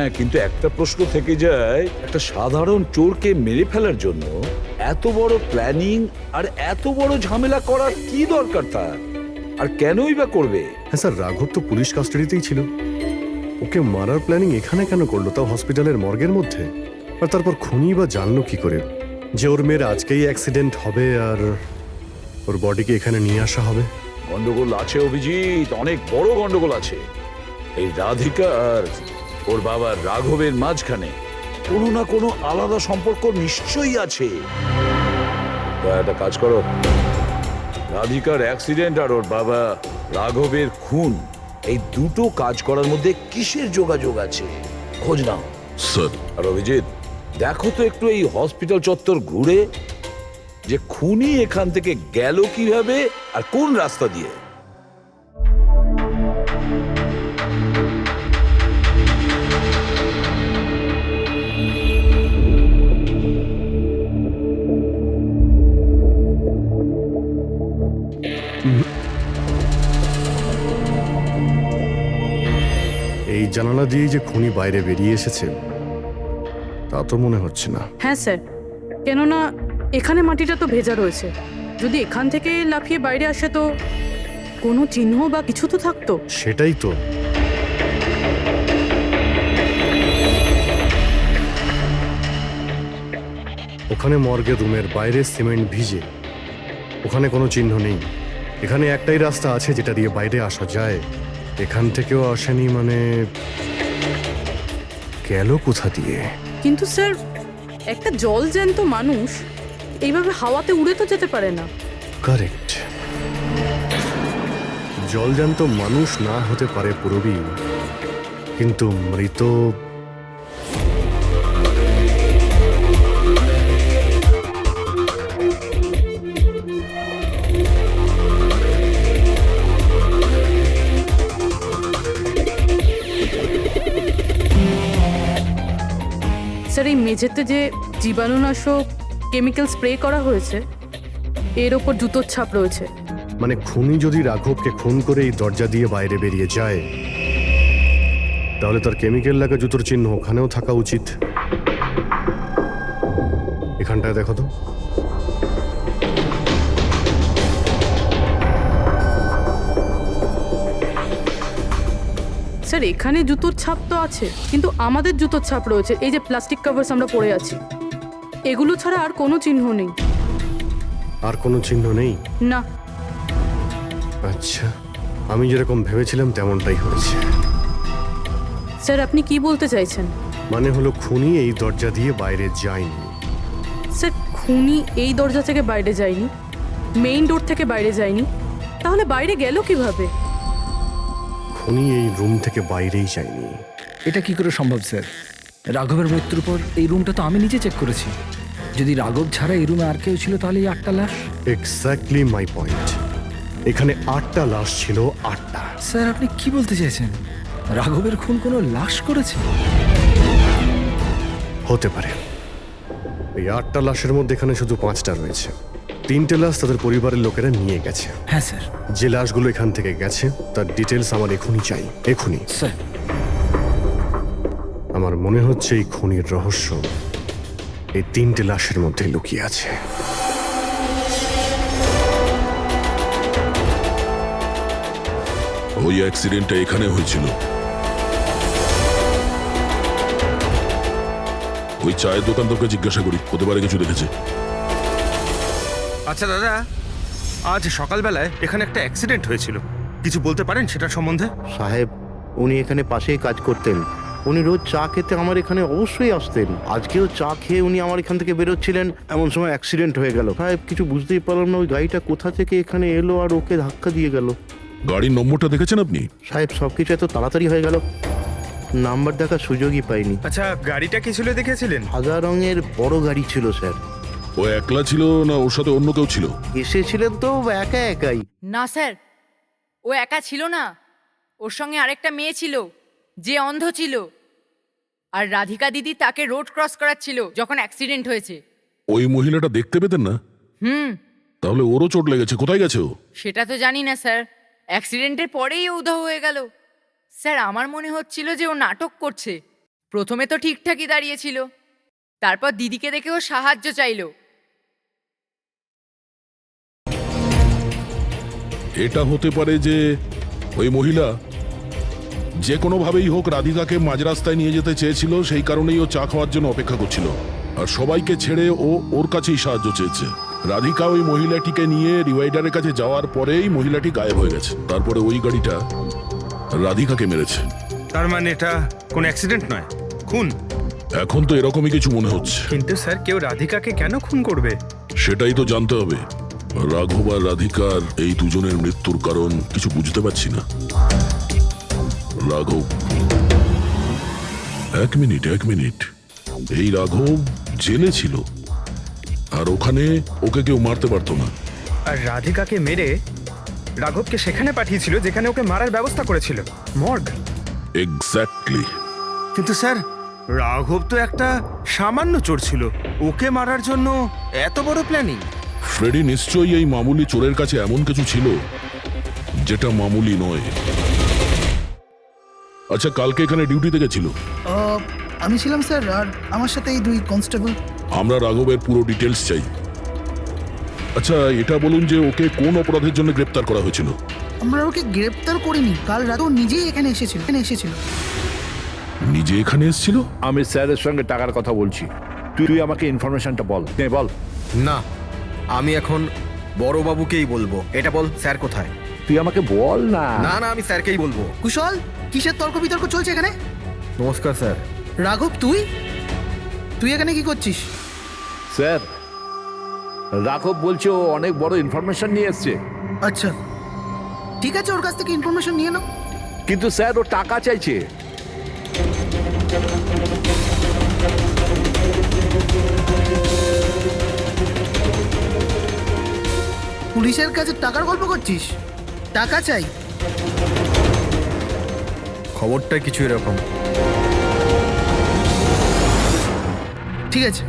হ্যাঁ, কিন্তু একটা প্রশ্ন থেকে যায়, একটা সাধারণ চোরকে মেরে ফেলার জন্য এত বড় প্ল্যানিং আর এত বড় ঝামেলা করার কি দরকার তার? আর কেনই বা করবে? হ্যাঁ স্যার, রাঘব তো পুলিশ কাস্টাডিতেই ছিল। ওকে মারার প্ল্যানিং এখানে কেন করলো, তাও হসপিটালের মর্গের মধ্যে? আর তারপর খুনি বা জানলো কি করে যে ওর মেয়ের আজকেই অ্যাক্সিডেন্ট হবে আর ওর বডিকে এখানে নিয়ে আসা হবে? গন্ডগোল আছে অভিজিৎ, অনেক বড় গন্ডগোল আছে। এই রাধিকা আর ওর বাবা রাঘবের মাঝখানে কোনো না কোনো আলাদা সম্পর্ক নিশ্চয়ই আছে। তা একটা কাজ করো, রাধিকার অ্যাক্সিডেন্ট আর ওর বাবা রাঘবের খুন, এই দুটো কাজ করার মধ্যে কিসের যোগাযোগ আছে খোঁজ নাও স্যার। আর অভিজিৎ, দেখো তো একটু এই হসপিটাল চত্বর ঘুরে যে খুনি এখান থেকে গেল কিভাবে আর কোন রাস্তা দিয়ে। এই জানালা দিয়ে যে খুনি বাইরে বেরিয়ে এসেছে তা তো মনে হচ্ছে না। হ্যাঁ স্যার, কেননা এখানে মাটিটা তো ভেজা রয়েছে। যদি এখান থেকে লাফিয়ে বাইরে আসে তো কোনো চিহ্ন বা কিছু তো থাকতো। সেটাই তো। ওখানে মর্গের রুমের বাইরে সিমেন্ট ভিজে, ওখানে কোনো চিহ্ন নেই। এখানে একটাই রাস্তা আছে যেটা দিয়ে বাইরে আসা যায়। এখান থেকেও আসেনি মানে গেল কোথা দিয়ে? কিন্তু স্যার, একটা জল জ্যান্ত মানুষ এইভাবে হাওয়াতে উড়ে তো যেতে পারে না। কারেক্ট। জলজান্ত মানুষ না হতে পারে পুরবী, কিন্তু মৃত স্যার, এই মেঝেতে যে জীবাণুনাশক কেমিক্যাল স্প্রে করা হয়েছে এর ওপর জুতোর ছাপ রয়েছে। মানে খুনি যদি রাঘবকে খুন করে এই দরজা দিয়ে বাইরে বেরিয়ে যায় তাহলে তার কেমিক্যাল লাগা জুতোর চিহ্ন ওখানেও থাকা উচিত। এখানটায় দেখো তো। স্যার, এখানে জুতোর ছাপ তো আছে, কিন্তু আমাদের জুতোর ছাপ রয়েছে। এই যে প্লাস্টিক কভার্স আমরা পরে আছি, এগুলো ছাড়া আর কোনো চিহ্ন নেই। আর কোনো চিহ্ন নেই? না। আচ্ছা, আমি যেরকম ভেবেছিলাম তেমনটাই হয়েছে। স্যার, আপনি কি বলতে চাইছেন? মানে হলো খুনি এই দরজা দিয়ে বাইরে যায়নি। স্যার, খুনি এই দরজা থেকে বাইরে যায়নি, মেইন ডোর থেকে বাইরে যায়নি, তাহলে বাইরে গেল কিভাবে? খুনি এই রুম থেকে বাইরেই যায়নি। এটা কি করে সম্ভব স্যার? রাঘবের মৃত্যুর পর এই রুমটা তো আমি নিজে চেক করেছি। যদি রাঘব ছাড়া এই রুমে আর কেউ ছিল তাহলে এই 8টা লাশ। Exactly my point. এখানে 8টা লাশ ছিল, 8টা। স্যার, আপনি কি বলতে চাইছেন? রাঘবের খুন কোনো লাশ করেছে? হতে পারে। এই 8টা লাশের মধ্যে এখানে শুধু 5টা রয়েছে। 3টে লাশ তাদের পরিবারের লোকেরা নিয়ে গেছে। হ্যাঁ স্যার। যে লাশগুলো এখান থেকে গেছে তার ডিটেলস আমার এখনই চাই, এখনই। স্যার, আমার মনে হচ্ছে এই খুনির রহস্য এই 3টে লাশের মধ্যে লুকিয়ে আছে। ওই অ্যাক্সিডেন্টটা এখানে হয়েছিল। ওই চায়ের দোকানদারকে জিজ্ঞাসা করি, হতে পারে কিছু দেখেছে। আচ্ছা দাদা, আজ সকালবেলায় এখানে একটা অ্যাক্সিডেন্ট হয়েছিল, কিছু বলতে পারেন সেটার সম্বন্ধে? সাহেব, উনি এখানে পাশেই কাজ করতেন। উনি রোজ চা খেতে আমার এখানে অবশ্যই আসতেন। আজকেও চা খেয়ে উনি আমার এখান থেকে বেরোচ্ছিলেন, এমন সময় অ্যাক্সিডেন্ট হয়ে গেল। সাহেব, কিছু বুঝতেই পারলাম না ওই গাড়িটা কোথা থেকে এখানে এলো আর ওকে ধাক্কা দিয়ে গেল। গাড়ির নম্বরটা দেখেছেন আপনি? সাহেব, সবকিছু এত তাড়াতাড়ি হয়ে গেল, নাম্বার দেখার সুযোগই পাইনি। আচ্ছা, গাড়িটা কি ছিল দেখেছিলেন? সাদা রঙের বড় গাড়ি ছিল স্যার। ও একলা ছিল না ওর সাথে অন্য কেউ ছিল? এসেছিলেন তো একা একাই। না স্যার, ও একা ছিল না, ওর সঙ্গে আরেকটা মেয়ে ছিল যে অন্ধ ছিল, আর রাধিকা দিদি তাকে রোড ক্রস করাচ্ছিল যখন অ্যাক্সিডেন্ট হয়েছে। ওই মহিলাটা দেখতে পেতেন না? তাহলে ওরও চোট লেগেছে। কোথায় গেছে ও? সেটা তো জানি না স্যার, অ্যাক্সিডেন্টের পরেই ও উধাও হয়ে গেল। স্যার, আমার মনে হচ্ছিল যে ও নাটক করছে। প্রথমে তো ঠিকঠাকই দাঁড়িয়েছিল, তারপর দিদিকে দেখে ও সাহায্য চাইলো। এটা হতে পারে যে ওই মহিলা যে কোনোভাবেই হোক রাধিকাকে মাঝ রাস্তায় নিয়ে যেতে চেয়েছিল, সেই কারণেই ও চা খাওয়ার জন্য অপেক্ষা করছিল, আর সবাইকে ছেড়ে ও ওর কাছেই সাহায্য চেয়েছে। রাধিকা ওই মহিলাটিকে নিয়ে ডিভাইডারের কাছে যাওয়ার পরেই মহিলাটি গায়েব হয়ে গেছে। তারপরে ওই গাড়িটা রাধিকাকে মেরেছে। তার মানে এটা কোনো অ্যাক্সিডেন্ট নয়, খুন। এখন তো এরকমই কিছু মনে হচ্ছে। কিন্তু স্যার, কেউ রাধিকাকে কেন খুন করবে? সেটাই তো জানতে হবে। রাঘব আর রাধিকার এই দুজনের মৃত্যুর কারণ কিছু বুঝতে পারছি না। রাঘব, এক মিনিট, এই রাঘব জেলে ছিল, আর ওখানে ওকে কেউ মারতে পারতো না। আর রাধিকাকে মেরে রাঘবকে সেখানে পাঠিয়েছিল যেখানে ওকে মারার ব্যবস্থা করেছিল, মর্গ। এক্স্যাক্টলি। কিন্তু স্যার, রাঘব তো একটা সামান্য চোর ছিল, ওকে মারার জন্য এত বড় প্ল্যানিং? ফ্রেডি নিশ্চয়ই এই মামুলি চোরের কাছে এমন কিছু ছিল যেটা মামুলি নয়। আচ্ছা, কালকে এখানে ডিউটিতে গেছিল? আমি ছিলাম স্যার, আর আমার সাথে এই 2 কনস্টেবল। আমরা রাঘবের পুরো ডিটেলস চাই। আচ্ছা, এটা বলুন যে ওকে কোন অপরাধের জন্য গ্রেপ্তার করা হয়েছিল? আমরা ওকে গ্রেপ্তার করিনি, কাল রাতেও নিজেই এখানে এসেছিল। নিজে এখানে এসেছিল? আমি স্যারের সঙ্গে টাকার কথা বলছি, তুই আমাকে ইনফরমেশনটা বল। বল। না, আমি এখন বড়বাবুকেই বলবো। এটা বল, স্যার কোথায়? তুই আমাকে বল না। না, আমি স্যারকেই বলবো। কুশল, কিসের তর্ক বিতর্ক চলছে এখানে? নমস্কার স্যার। রাঘব, তুই এখানে কি করছিস? স্যার, রাঘব বলছে ও অনেক বড় ইনফরমেশন নিয়ে এসছে। আচ্ছা, ঠিক আছে, ওর কাছ থেকে ইনফরমেশন নিয়ে নাও। কিন্তু স্যার, ও টাকা চাইছে। পুলিশের কাছে টাকার গল্প করছিস? টাকা চাই? খবরটা কিছু এরকম। ঠিক আছে,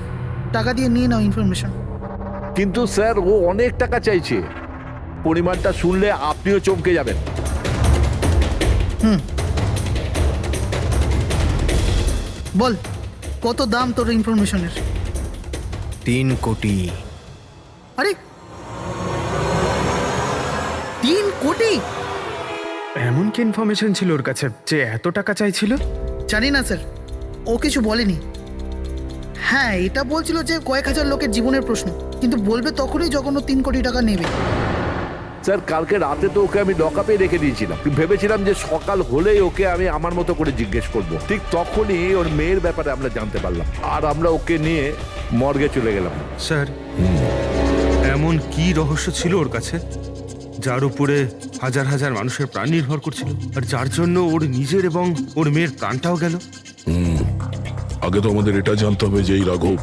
টাকা দিয়ে নিয়ে নাও ইনফরমেশন। কিন্তু স্যার, ও অনেক টাকা চাইছে। পরিমাণটা শুনলে আপনিও চমকে যাবেন। বল, কত দাম তোর ইনফরমেশনের? 3 কোটি। আরে, 3 কোটি? এমন কি ইনফরমেশন ছিল ওর কাছে যে এত টাকা চাইছিল? জানি না স্যার, ও কিছু বলেনি। হ্যাঁ, এটা বলছিল যে কয়েক হাজার লোকের জীবনের প্রশ্ন, কিন্তু বলবে তখনই যখন ও 3 কোটি টাকা নেবে। স্যার, কালকে রাতে তো ওকে আমি লকআপে রেখে দিয়েছিলাম। ভেবেছিলাম যে সকাল হলেই ওকে আমি আমার মতো করে জিজ্ঞেস করব। ঠিক তখনই ওর মেয়ের ব্যাপারে আমরা জানতে পারলাম, আর আমরা ওকে নিয়ে মর্গে চলে গেলাম। স্যার, এমন কি রহস্য ছিল ওর কাছে যার উপরে হাজার হাজার মানুষের প্রাণ নির্ভর করছিল, আর যার জন্য ওর নিজের এবং ওর মেয়ের প্রাণটাও গেল? আগে তো আমাদের এটা জানতে হবে যে এই রাঘব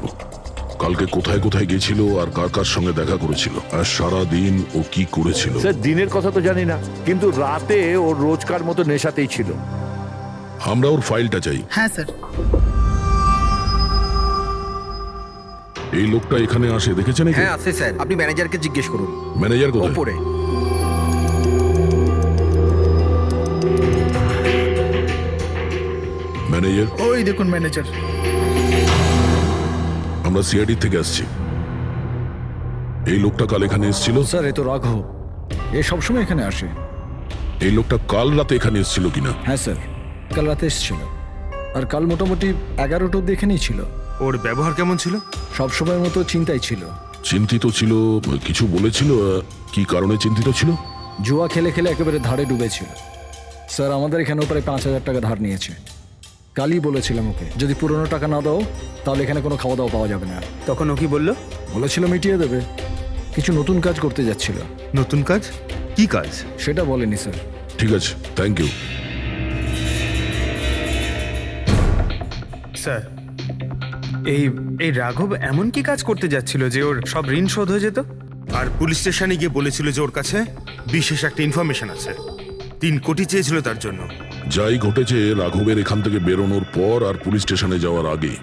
কালকে কোথায় কোথায় গেছিল আর কার কার সঙ্গে দেখা করেছিল, আর সারা দিন ও কি করেছিল। স্যার, দিনের কথা তো জানি না, কিন্তু রাতে ওর রোজকার মতো নেশাতেই ছিল। আমরা ওর ফাইলটা চাই। হ্যাঁ স্যার। এই লোকটা এখানে আসে দেখেছেন? হ্যাঁ, আছে স্যার। আপনি ম্যানেজারকে জিজ্ঞেস করুন। ম্যানেজার কোথায়? ওপরে। ম্যানেজার? ওই দেখুন ম্যানেজার। আমরা সিআইডি থেকে আসছি। এই লোকটা কাল এখানে এসেছিল? স্যার, এ তো রাঘব, এ সবসময় এখানে আসে। এই লোকটা কাল রাতে এখানে এসেছিল কিনা? হ্যাঁ স্যার, কাল রাতে এসেছিল, আর কাল মোটামুটি 11টা অব্দি এখানেই ছিল। ওর ব্যবহার কেমন ছিল? সবসময়ের মতো চিন্তায় ছিল। চিন্তিত ছিল? কিছু বলেছিল? কি কারণে চিন্তিত ছিল? জুয়া খেলে খেলে একেবারে ধারে ডুবেছিল। স্যার, আমাদের এখানেও প্রায় 5,000 টাকা ধার নিয়েছে। কালই বলেছিলাম ওকে, যদি পুরনো টাকা না দাও তাহলে এখানে কোনো খাওয়া দাওয়া পাওয়া যাবে না। তখন ও কি বললো? বলেছিল মিটিয়ে দেবে। কিছু নতুন কাজ করতে যাচ্ছিল। নতুন কাজ? কি কাজ? সেটা বলেনি স্যার। ঠিক আছে, থ্যাংক ইউ। স্যার, এই রাঘব এমন কি কাজ করতে যাচ্ছিল যে ওর সব ঋণ শোধ হয়ে যেত? আর পুলিশ স্টেশনে গিয়ে বলেছিল যে ওর কাছে বিশেষ একটা ইনফরমেশন আছে, 3 কোটি চেয়েছিল তার জন্য। যাই ঘটেছে, রাঘবের এখান থেকে বেরোনোর পর আর পুলিশ স্টেশনে যাওয়ার আগে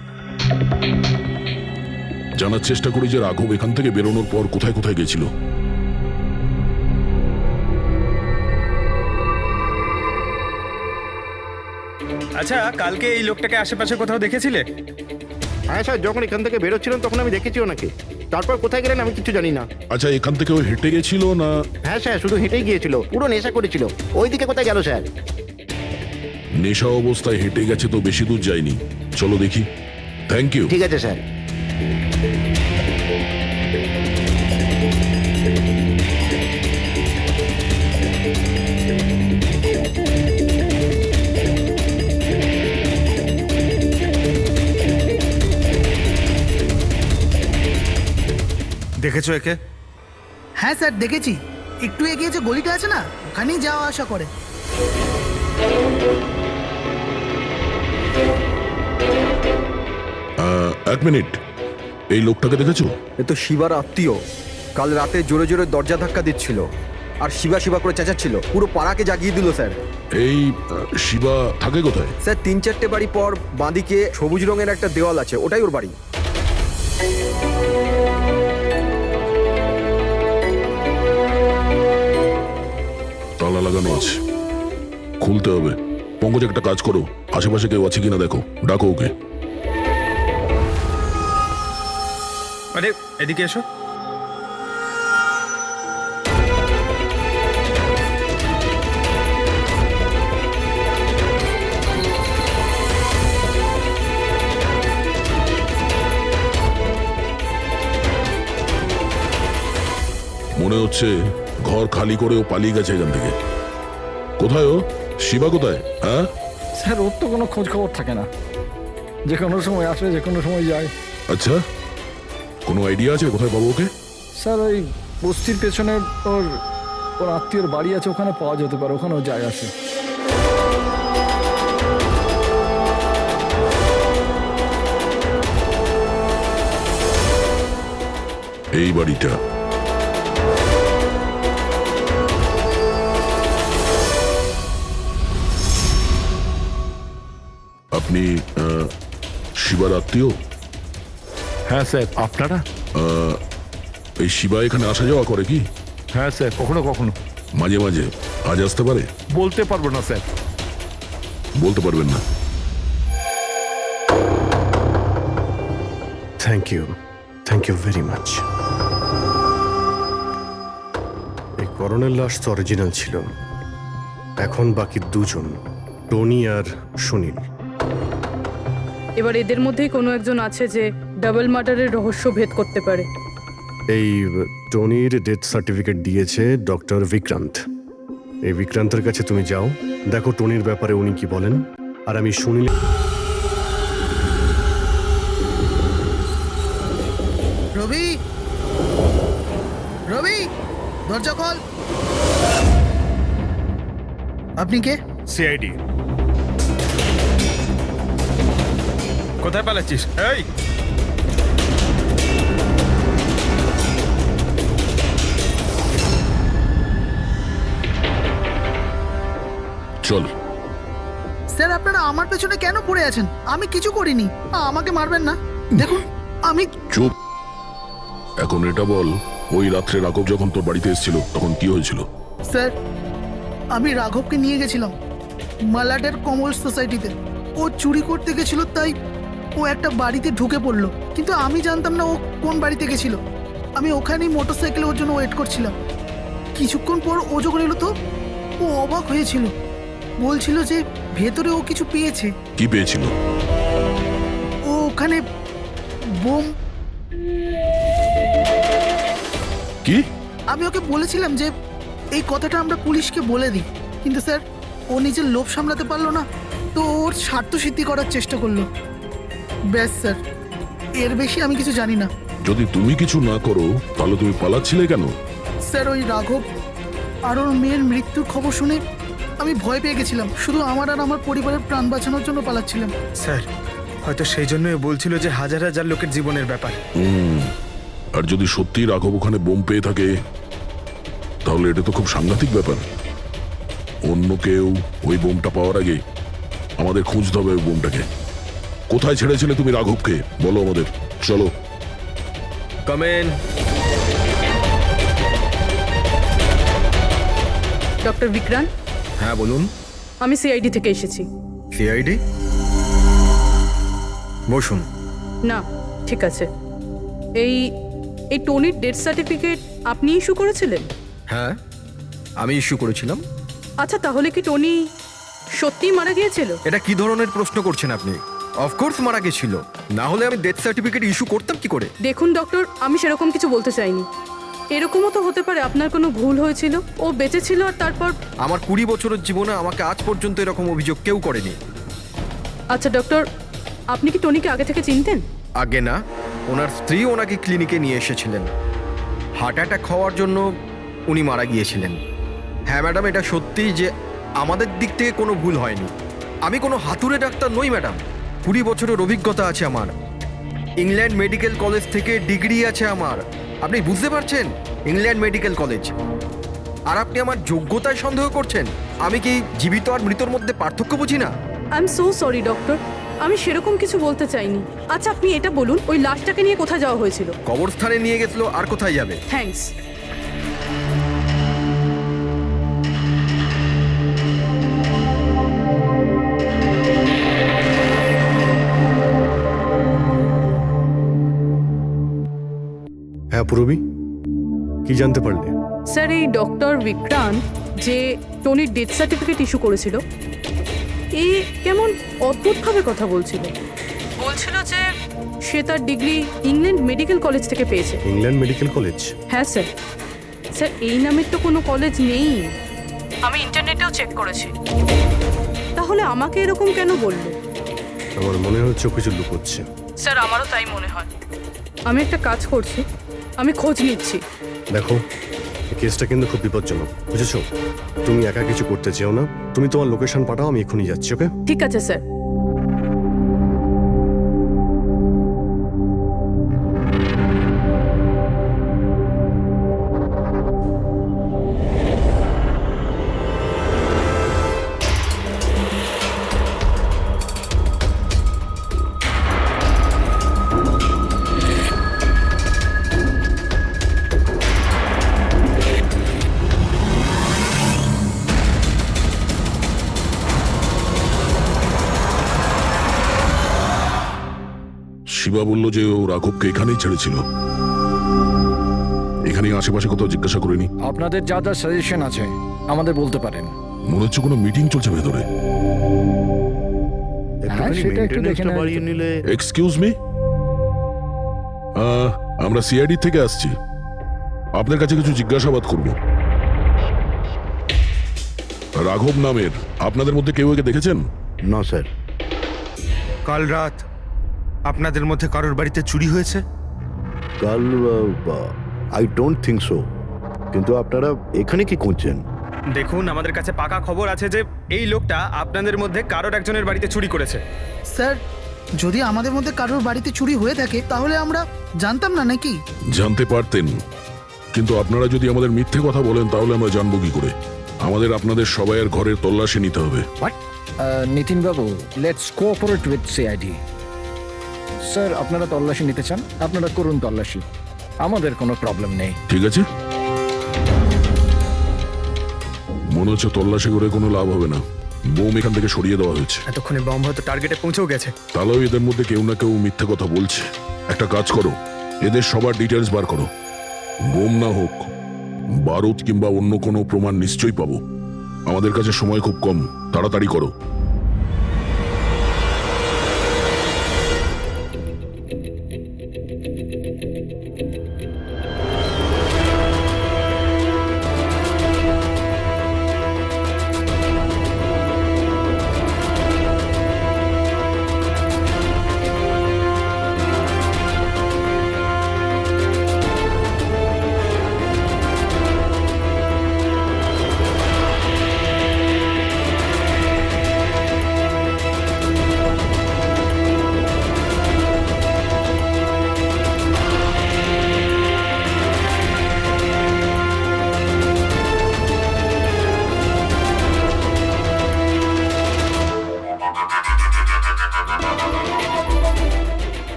জানার চেষ্টা করি যে রাঘব এখান থেকে বেরোনোর পর কোথায় কোথায় গেছিল। আচ্ছা, কালকে এই লোকটাকে আশেপাশে কোথাও দেখেছিলে? হ্যাঁ স্যার, যখন এখান থেকে বেরোচ্ছিলাম তখন আমি দেখেছি ওনাকে। তারপর কোথায় গেলেন আমি কিছু জানি না। আচ্ছা, এখান থেকে ও হেঁটে গেছিল না? হ্যাঁ স্যার, শুধু হেঁটেই গিয়েছিল, পুরো নেশা করেছিল। ওইদিকে কোথায় গেল স্যার? নেশা অবস্থায় হেঁটে গেছে তো বেশি দূর যায়নি। চলো দেখি। Thank you. ঠিক আছে স্যার। দেখেছো একে? হ্যাঁ স্যার দেখেছি, একটু এগিয়ে যে গলিটা আছে না, ওখানেই যাওয়া আসা করে। এক মিনিট, এই লোকটাকে দেখেছো? এ তো শিবার আত্মীয়। কাল রাতে জোরে জোরে দরজা ধাক্কা দিচ্ছিল আর শিবা শিবা করে চেঁচাচ্ছিল, পুরো পাড়াকে জাগিয়ে দিল স্যার। এই শিবা থাকে কোথায়? স্যার 3-4টে বাড়ি পর বাঁদিকে সবুজ রঙের একটা দেওয়াল আছে, ওটাই ওর বাড়ি। তালা লাগানো আছে, খুলতে হবে। পঙ্কজ একটা কাজ করো, আশেপাশে কেউ আছে কিনা দেখো, ডাকো ওকে। আরে এদিকে এসো। মনে হচ্ছে ঘর খালি করে ও পালিয়ে গেছে এখান থেকে। কোথায় ও? শিবা কোথায়? হ্যাঁ স্যার, ওর তো কোনো খোঁজ খবর থাকে না, যে কোনো সময় আসে, যে কোনো সময় যায়। আচ্ছা, কোনো আইডিয়া আছে কোথায় পাবো ওকে? স্যার ওই বস্তির পেছনে ওর ওর আত্মীয়র বাড়ি আছে, ওখানে পাওয়া যেতে পারে, ওখানেও যায় আসে। এই বাড়িটা। আপনি শিবার আত্মীয়? হ্যাঁ স্যার, আপনারা? এই শিবা এখানে আসা যাওয়া করে কি? হ্যাঁ স্যার, কখনো কখনো। মাঝে মাঝে। আজ আসতে পারে? বলতে পারবো না স্যার। বলতে পারবেন না? Thank you very much. এই করোনার লাশ তো অরিজিনাল ছিল। এখন বাকি দুজন, টনি আর সুনীল। এবার এদের মধ্যেই কোনো একজন আছে যে ডাবল মার্ডারের রহস্য ভেদ করতে পারে। এই টনির ডেথ সার্টিফিকেট দিয়েছে ডক্টর বিক্রান্ত। এই বিক্রান্তের কাছে তুমি যাও, দেখো টনির ব্যাপারে উনি কি বলেন। আর আমি সুনীল। রবি, রবি, দরজা খোল। আপনি কে? সিআইডি। কোথায় পালাচ্ছিস? এই চল। স্যার আপনারা আমার পেছনে কেন পড়ে আছেন? আমি কিছু করিনি, আমাকে মারবেন না। দেখুন আমি। চুপ। এখন এটা বল, ওই রাত্রে রাঘব যখন তোর বাড়িতে এসেছিল তখন কি হয়েছিল? স্যার আমি রাঘবকে নিয়ে গেছিলাম মালাডের কমল সোসাইটিতে। ও চুরি করতে গেছিল, তাই ও একটা বাড়িতে ঢুকে পড়লো, কিন্তু আমি জানতাম না ও কোন বাড়িতে গেছিল। আমি ওখানেই মোটরসাইকেলে ওর জন্য ওয়েট করছিলাম। কিছুক্ষণ পর ও যখন এলো তো ও অবাক হয়েছিল, বলছিল যে ভেতরে ও কিছু পেয়েছে। কি পেয়েছিল? ও ওখানে বোম। কি? আমি ওকে বলেছিলাম যে এই কথাটা আমরা পুলিশকে বলে দিই, কিন্তু স্যার ও নিজের লোভ সামলাতে পারলো না, তো ওর স্বার্থ সিদ্ধি করার চেষ্টা করলো। ব্যাস স্যার, এর বেশি আমি কিছু জানি না। যদি তুমি কিছু না করো তাহলে তুমি পালাচ্ছিলে কেন? স্যার ওই রাঘব আর ওর মেয়ের মৃত্যুর খবর শুনে আমি ভয় পেয়ে গেছিলাম, শুধু আমার আর আমার পরিবারের প্রাণ বাঁচানোর জন্য পালাচ্ছিলাম। স্যার হয়তো সেই জন্যই বলছিল যে হাজার হাজার লোকের জীবনের ব্যাপার। আর যদি সত্যি রাঘব ওখানে বোম পেয়ে থাকে তাহলে এটা তো খুব সাংঘাতিক ব্যাপার। অন্য কেউ ওই বোমটা পাওয়ার আগে আমাদের খুঁজতে হবে ওই বোমটাকে। কোথায় ছেড়েছিলে তুমি রাঘবকে বলো আমাদের। চলো। Come in. ডক্টর বিক্রান্ত। হ্যাঁ বলুন। আমি সিআইডি থেকে এসেছি। সিআইডি বসুন। না ঠিক আছে, এই এই টনির ডেথ সার্টিফিকেট আপনি ইস্যু করেছিলেন? হ্যাঁ, আমি ইস্যু করেছিলাম। আচ্ছা, তাহলে কি টনি সত্যিই মারা গিয়েছিল? এটা কি ধরনের প্রশ্ন করছেন আপনি? অফকোর্স মারা গেছিল, না হলে আমি ডেথ সার্টিফিকেট ইস্যু করতাম কি করে? দেখুন ডক্টর, আমি সেরকম কিছু বলতে চাইনি। এরকমও তো হতে পারে আপনার কোনো ভুল হয়েছিল, ও বেঁচে ছিল আর তারপর। আমার 20 বছরের জীবনে আমাকে আজ পর্যন্ত এরকম অভিযোগ কেউ করেনি। আচ্ছা ডক্টর, আপনি কি টনিকে আগে থেকে চিনতেন? আগে না, ওনার স্ত্রী ওনাকে ক্লিনিকে নিয়ে এসেছিলেন। হার্ট অ্যাটাক হওয়ার জন্য উনি মারা গিয়েছিলেন। হ্যাঁ ম্যাডাম, এটা সত্যি যে আমাদের দিক থেকে কোনো ভুল হয়নি। আমি কোনো হাতুড়ে ডাক্তার নই ম্যাডাম। 20 বছরের অভিজ্ঞতা আছে আমার। ইংল্যান্ড মেডিকেল কলেজ থেকে ডিগ্রি আছে আমার। আপনি বুঝতে পারছেন? England medical college. আর আপনি আমার যোগ্যতায় সন্দেহ করছেন? আমি কি জীবিত আর মৃতর মধ্যে পার্থক্য বুঝি না? I am so sorry doctor, আমি সেরকম কিছু বলতে চাইনি। আচ্ছা আপনি এটা বলুন, ওই লাশটাকে নিয়ে কোথায় যাওয়া হয়েছিল? কবরস্থানে নিয়ে গেছিল, আর কোথায় যাবে? থ্যাঙ্কস। হ্যাঁ পুরবি, কি জানতে পারলে? স্যার, এই ডক্টর বিক্রান্ত যে টনির ডেথ সার্টিফিকেট ইস্যু করেছিল, এ কেমন অদ্ভুতভাবে কথা বলছিল। বলছিল যে সে তার ডিগ্রি ইংল্যান্ড মেডিকেল কলেজ থেকে পেয়েছে। England medical college? হ্যাঁ স্যার। স্যার, এই নামের তো কোনো কলেজ নেই, আমি ইন্টারনেটেও চেক করেছি। তাহলে আমাকে এরকম কেন বললো? আমার মনে হচ্ছে ও কিছু লুকোচ্ছে। স্যার, আমারও তাই মনে হয়। আমি একটা কাজ করছি, আমি খোঁজ নিচ্ছি। দেখো, এই কেসটা কিন্তু খুব বিপজ্জনক, বুঝেছো? তুমি একা কিছু করতে চেও না। তুমি তোমার লোকেশন পাঠাও, আমি এখনই যাচ্ছি। ওকে? ঠিক আছে স্যার। শিবা বলল যে ও রাঘবকে এখানেই ছেড়েছিল। এখানেই আশেপাশে কোথাও জিজ্ঞাসা করিনি? আপনাদের যা যা সাজেশন আছে আমাদের বলতে পারেন। মনে হচ্ছে কোনো মিটিং চলছে ভেতরে। একটুখানি সেটা একটু দেখে মেইনটেনেন্সটা নেওয়া বাড়িয়ে যেত। নিলে। এক্সকিউজ মি, আমরা সিআইডি থেকে আসছি। আপনার কাছে কিছু জিজ্ঞাসাবাদ করব। রাঘব নামের আপনাদের মধ্যে কেউ একে দেখেছেন? না স্যার। কাল রাত আপনাদের মধ্যে কারোর বাড়িতে চুরি হয়েছে? কাল আই ডোন্ট থিঙ্ক সো। কিন্তু আপনারা এখানে কি করছেন? দেখুন, আমাদের কাছে পাকা খবর আছে যে এই লোকটা আপনাদের মধ্যে কারোর একজনের বাড়িতে চুরি করেছে। স্যার, যদি আমাদের মধ্যে কারোর বাড়িতে চুরি হয়ে থাকে তাহলে আমরা জানতাম না নাকি? জানতে পারতেন, কিন্তু আপনারা যদি আমাদের মিথ্যে কথা বলেন তাহলে আমরা জানবো কি করে? আমাদের আপনাদের সবাইয়ের ঘরের তল্লাশি নিতে হবে। নিতিন বাবু, let's cooperate with CID. Sir, আপনারা তল্লাশি নিতে চান, আপনারা করুন তল্লাশি, আমাদের কোনো প্রবলেম নেই। ঠিক আছে, মনে হচ্ছে তল্লাশি করে কোনো লাভ হবে না। বোম এখান থেকে সরিয়ে দেওয়া হয়েছে। এতক্ষণে বম্ব হয়তো টার্গেটে পৌঁছেও গেছে। তাহলেও এদের মধ্যে কেউ না কেউ মিথ্যে কথা বলছে। একটা কাজ করো, এদের সবার ডিটেলস বার করো। বোম না হোক, বারুদ কিংবা অন্য কোনো প্রমাণ নিশ্চয়ই পাবো। আমাদের কাছে সময় খুব কম, তাড়াতাড়ি করো।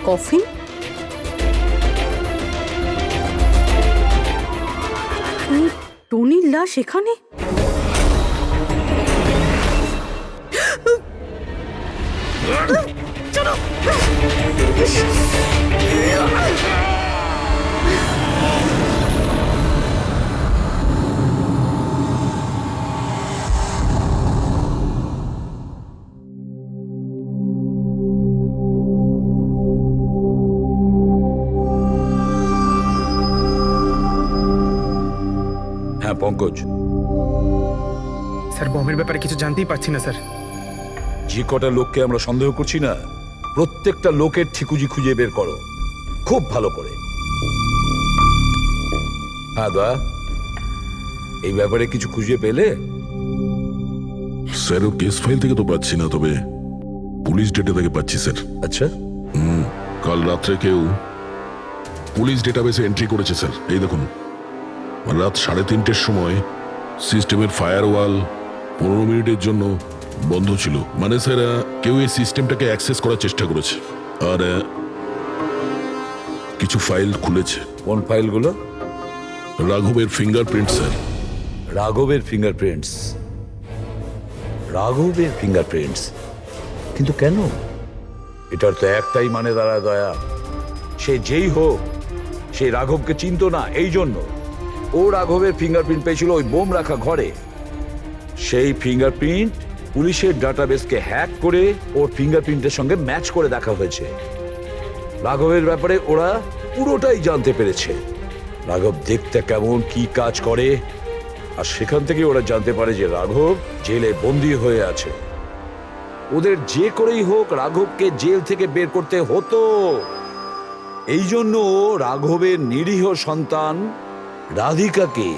কফিন? টনির লাশ এখানে? হ্যাঁ পঙ্কজ, স্যার বমের ব্যাপারে কিছু জানতেই পারছি না স্যার। যে কটা লোককে আমরা সন্দেহ করছি না, প্রত্যেকটা লোকের ঠিকুজি খুঁজে বের করো খুব ভালো করে। হ্যাঁ দা, এই ব্যাপারে কিছু খুঁজে পেলে? স্যার ও কেস ফাইল থেকে তো পাচ্ছি না, তবে পুলিশ ডেটা থেকে পাচ্ছি স্যার। আচ্ছা, কাল রাত্রে কেউ পুলিশ ডেটাবেসে এন্ট্রি করেছে স্যার। এই দেখুন, রাত 3:30-র সময় সিস্টেমের ফায়ারওয়াল 15 মিনিটের জন্য বন্ধ ছিল। মানে স্যার, কেউ এই সিস্টেমটাকে অ্যাক্সেস করার চেষ্টা করেছে আর কিছু ফাইল খুলেছে। কোন ফাইলগুলো? রাঘবের ফিঙ্গারপ্রিন্ট স্যার। রাঘবের ফিঙ্গারপ্রিন্টস? রাঘবের ফিঙ্গারপ্রিন্টস? কিন্তু কেন? এটার তো একটাই মানে দাঁড়ায় দয়া, সে যেই হোক সে রাঘবকে চিনতো না, এই জন্য ও রাঘবের ফিঙ্গারপ্রিন্ট পেয়েছিল ওই বোম রাখা ঘরে। সেই ফিঙ্গারপ্রিন্ট পুলিশের ডাটাবেসকে হ্যাক করে ওর ফিঙ্গারপ্রিন্টের সঙ্গে ম্যাচ করে দেখা হয়েছে। রাঘবের ব্যাপারে ওরা পুরোটাই জানতে পেরেছে, রাঘব দেখতে কেমন, কি কাজ করে, আর সেখান থেকে ওরা জানতে পারে যে রাঘব জেলে বন্দী হয়ে আছে। ওদের যে করেই হোক রাঘবকে জেল থেকে বের করতে হতো। এই জন্য রাঘবের নিরীহ সন্তান রাধিকাকে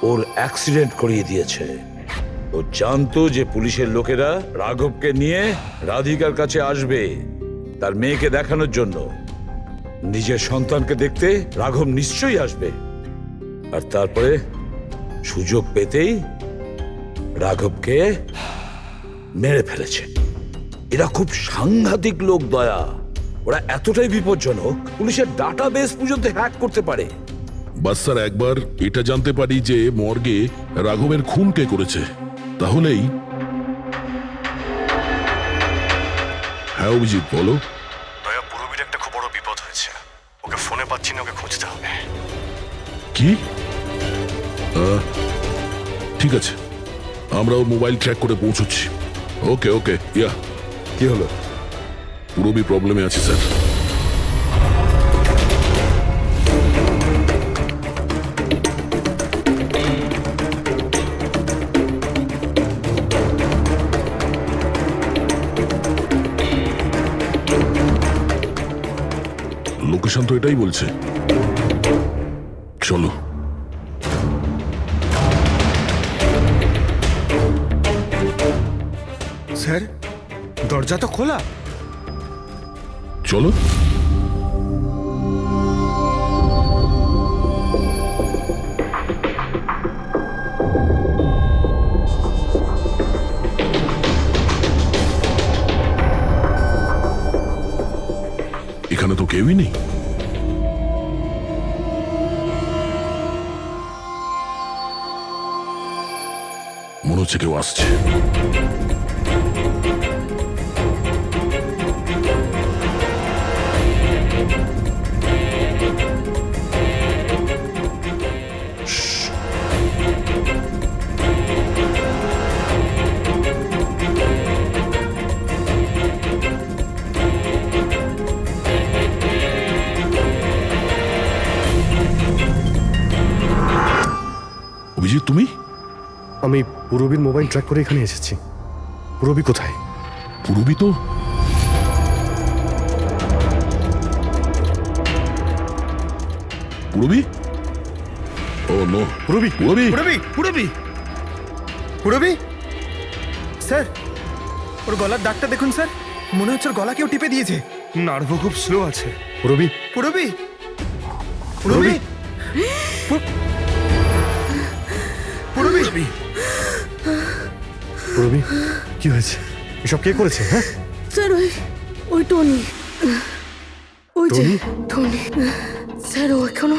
ওর অ্যাক্সিডেন্ট করিয়ে দিয়েছে। ও জানতো যে পুলিশের লোকেরা রাঘবকে নিয়ে রাধিকার কাছে আসবে তার মেয়েকে দেখানোর জন্য। নিজের সন্তানকে দেখতে রাঘব নিশ্চয়ই আসবে, আর তারপরে সুযোগ পেতেই রাঘবকে মেরে ফেলেছে। এরা খুব সাংঘাতিক লোক দয়া, ওরা এতটাই বিপজ্জনক পুলিশের ডাটাবেস পর্যন্ত হ্যাক করতে পারে। বাস স্যার, একবার এটা জানতে পারি যে মর্গে রাঘবের খুন কে করেছে, তাহলেই। হ্যাঁ অভিজিৎ, বলো। দয়া, পুরবীর একটা খুব বড় বিপদ হয়েছে, ওকে ফোনে পাচ্ছি না, ওকে খুঁজতে হবে। কি? ঠিক আছে, আমরা ওর মোবাইল ট্র্যাক করে পৌঁছচ্ছি। ওকে ওকে, ইয়া। কি হলো? পুরবী প্রবলেমে আছে স্যার। লোকেশন তো এটাই বলছে, চলো। স্যার, দরজা তো খোলা। চলো। এখানে তো কেউই নেই। মনে হচ্ছে কেউ আসছে। অভিজিৎ, তুমি? আমি পুরবীর মোবাইল ট্র্যাক করে এখানে এসেছি। পুরবী কোথায়? পুরবী তো পুরবী? ও নো, পুরবী, পুরবী। পুরবী, পুরবী, পুরবী। স্যার, ওর গলার দাগটা দেখুন স্যার, মনে হচ্ছে ওর গলা কেউ টিপে দিয়েছে। নার্ভও খুব স্লো আছে। পুরবী, পুরবী, পুরবী, পুরবী। পুরবী, কি হয়েছে? এসব কে করেছে? হ্যাঁ স্যার, ওই টনি, ওই যে টনি? টনি স্যার, ও এখনো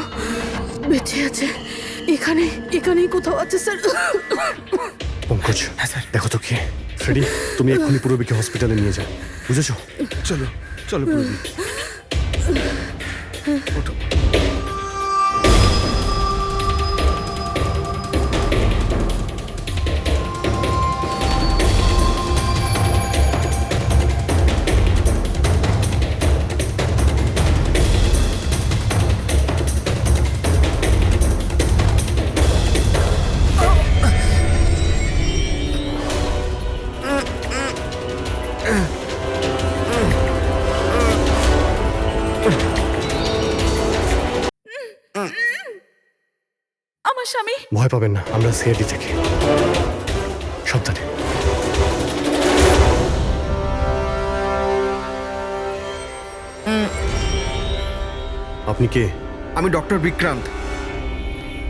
বেঁচে আছে। এখানেই কোথাও আছে স্যার। পঙ্কজ, দেখো তো কে। ফ্রেডি, তুমি এক্ষুনি পূরবীকে হসপিটালে নিয়ে যাও, বুঝেছো? চলো চলো পুরবী। ওঠো। আমার স্বামী ভয় পাবেন না, আমরা সিআইডি থেকে। সাবধানে। আপনি কে? আমি ডক্টর বিক্রান্ত।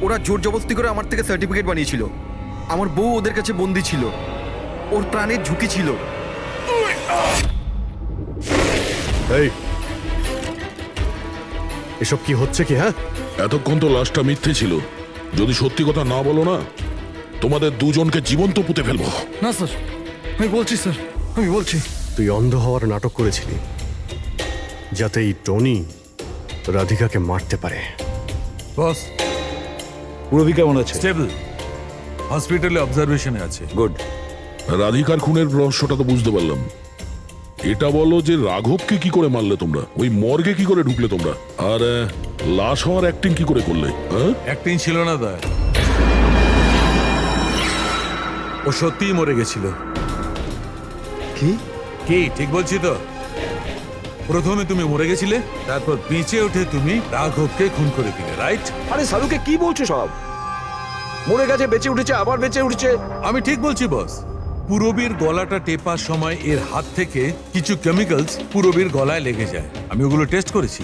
ওরা জোর জবরদস্তি করে আমার থেকে সার্টিফিকেট বানিয়েছিল। আমার বউ ওদের কাছে বন্দি ছিল, ওর প্রাণের ঝুঁকি ছিল। এই, এসব কি হচ্ছে কি? হ্যাঁ, এতক্ষণ তো লাশটা মিথ্যে ছিল। যদি সত্যি কথা না বলো না, তোমাদের দুজনকে জীবন্ত পুঁতে ফেলবো। না স্যার, আমি বলছি স্যার, আমি বলছি। তুই অন্ধ হওয়ার নাটক করেছিলি যাতে এই টনি রাধিকাকে মারতে পারে। বস, পূরবী কেমন আছে? স্টেবল, হসপিটালে অবজারভেশনে আছে। গুড। রাধিকার খুনের রহস্যটা তো বুঝতে পারলাম। এটা বলো যে রাঘবকে কি করে মারলে তোমরা, ওই মর্গে কি করে ঢুকলে তোমরা, আর লাশ হওয়ার অ্যাক্টিং কি করে করলে? হ্যাঁ, অ্যাক্টিং ছিল না দা, ও সত্যিই মরে গেছিল। কি? কি ঠিক বলছি তো? প্রথমে তুমি মরে গেছিলে, তারপর বেঁচে উঠে তুমি রাঘবকে খুন করে দিলে, রাইট? আরে সালুকে কি বলছো সব? মরে গেছে, বেঁচে উঠেছে, আবার বেঁচে উঠছে। আমি ঠিক বলছি বস। পূরবীর গলাটা টেপার সময় এর হাত থেকে কিছু কেমিক্যালস পূরবীর গলায় লেগে যায়। আমি ওগুলো টেস্ট করেছি।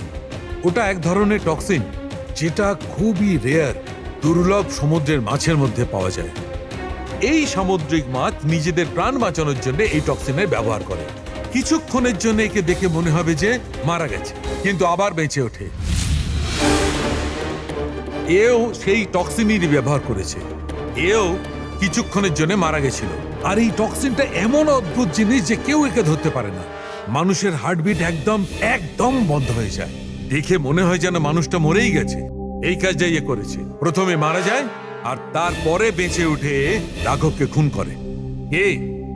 ওটা এক ধরনের টক্সিন, যেটা খুবই রেয়ার, দুর্লভ সমুদ্রের মাছের মধ্যে পাওয়া যায়। এই সামুদ্রিক মাছ নিজেদের প্রাণ বাঁচানোর জন্য এই টক্সিনের ব্যবহার করে। কিছুক্ষণের জন্য একে দেখে মনে হবে যে মারা গেছে, কিন্তু আবার বেঁচে ওঠে। এও সেই টক্সিনেরই ব্যবহার করেছে। এও কিছুক্ষণের জন্য মারা গেছিল। আর এই টক্সিনটা এমন অদ্ভুত জিনিস যে কেউ একে ধরতে পারে না। মানুষের হার্টবিট একদম একদম বন্ধ হয়ে যায়। দেখে মনে হয় যেন মানুষটা মরেই গেছে। এই কাজটাই এ করেছে। প্রথমে মারা যায় আর তারপরে বেঁচে উঠে রাঘবকে খুন করে।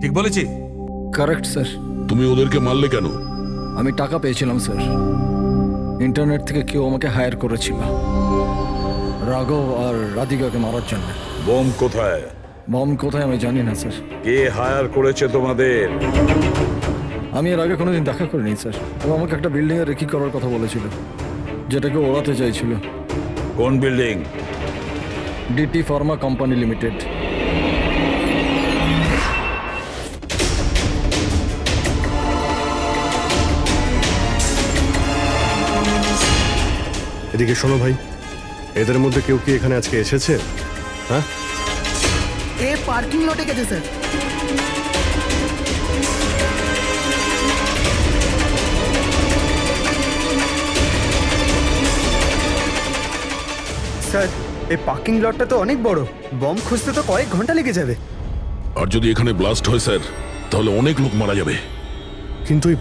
ঠিক বলেছি? Correct sir. তুমি ওদেরকে মারলে কেন? আমি টাকা পেয়েছিলাম স্যার। ইন্টারনেট থেকে কেউ আমাকে হায়ার করেছিল রাঘব আর রাধিকাকে মারার জন্য। বোম কোথায়? বম কোথায় আমি জানি না স্যার। কে হায়ার করেছে তোমাদের? আমি এর আগে কোনোদিন দেখা করিনি স্যার। ও আমাকে একটা বিল্ডিংয়ে রেকি করার কথা বলেছিল, যেটাকে ওড়াতে চাইছিল। কোন building? DT pharma company limited. এদিকে শোনো ভাই, এদের মধ্যে কেউ কি এখানে আজকে এসেছে? হ্যাঁ, এ পার্কিং লটে গেছে স্যার। স্যার, এই পার্কিং লটটা তো অনেক বড়, বম খুঁজতে তো কয়েক ঘন্টা লেগে যাবে। আর যদি এখানে ব্লাস্ট হয় স্যার, তাহলে অনেক লোক মারা যাবে। কিন্তু এই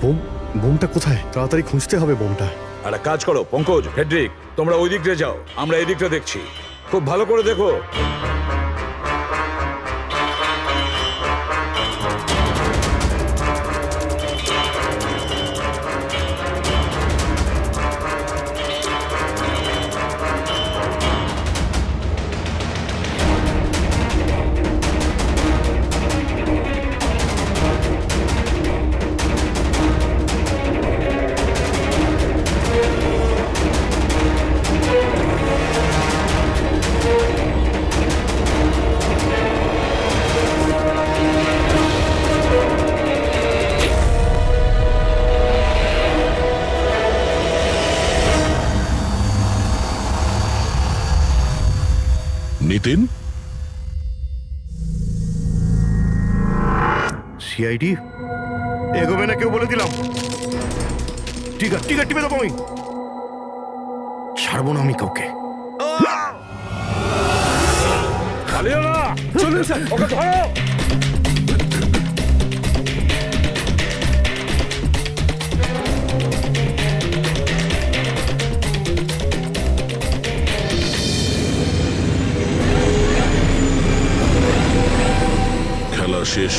বোমটা কোথায়? তাড়াতাড়ি খুঁজতে হবে বোমটা। একটা কাজ করো পঙ্কজ, হেড্রিক, তোমরা ওই দিকটা যাও, আমরা এই দিকটা দেখছি। খুব ভালো করে দেখো। নিতিন, সিআইডি এগোবে না কেউ বলে দিলাম। টিকা টিপে দেবো আমি, ছাড়বো না আমি কাউকে। পালিও না! চলুন স্যার। ওকে ধরো! শেষ।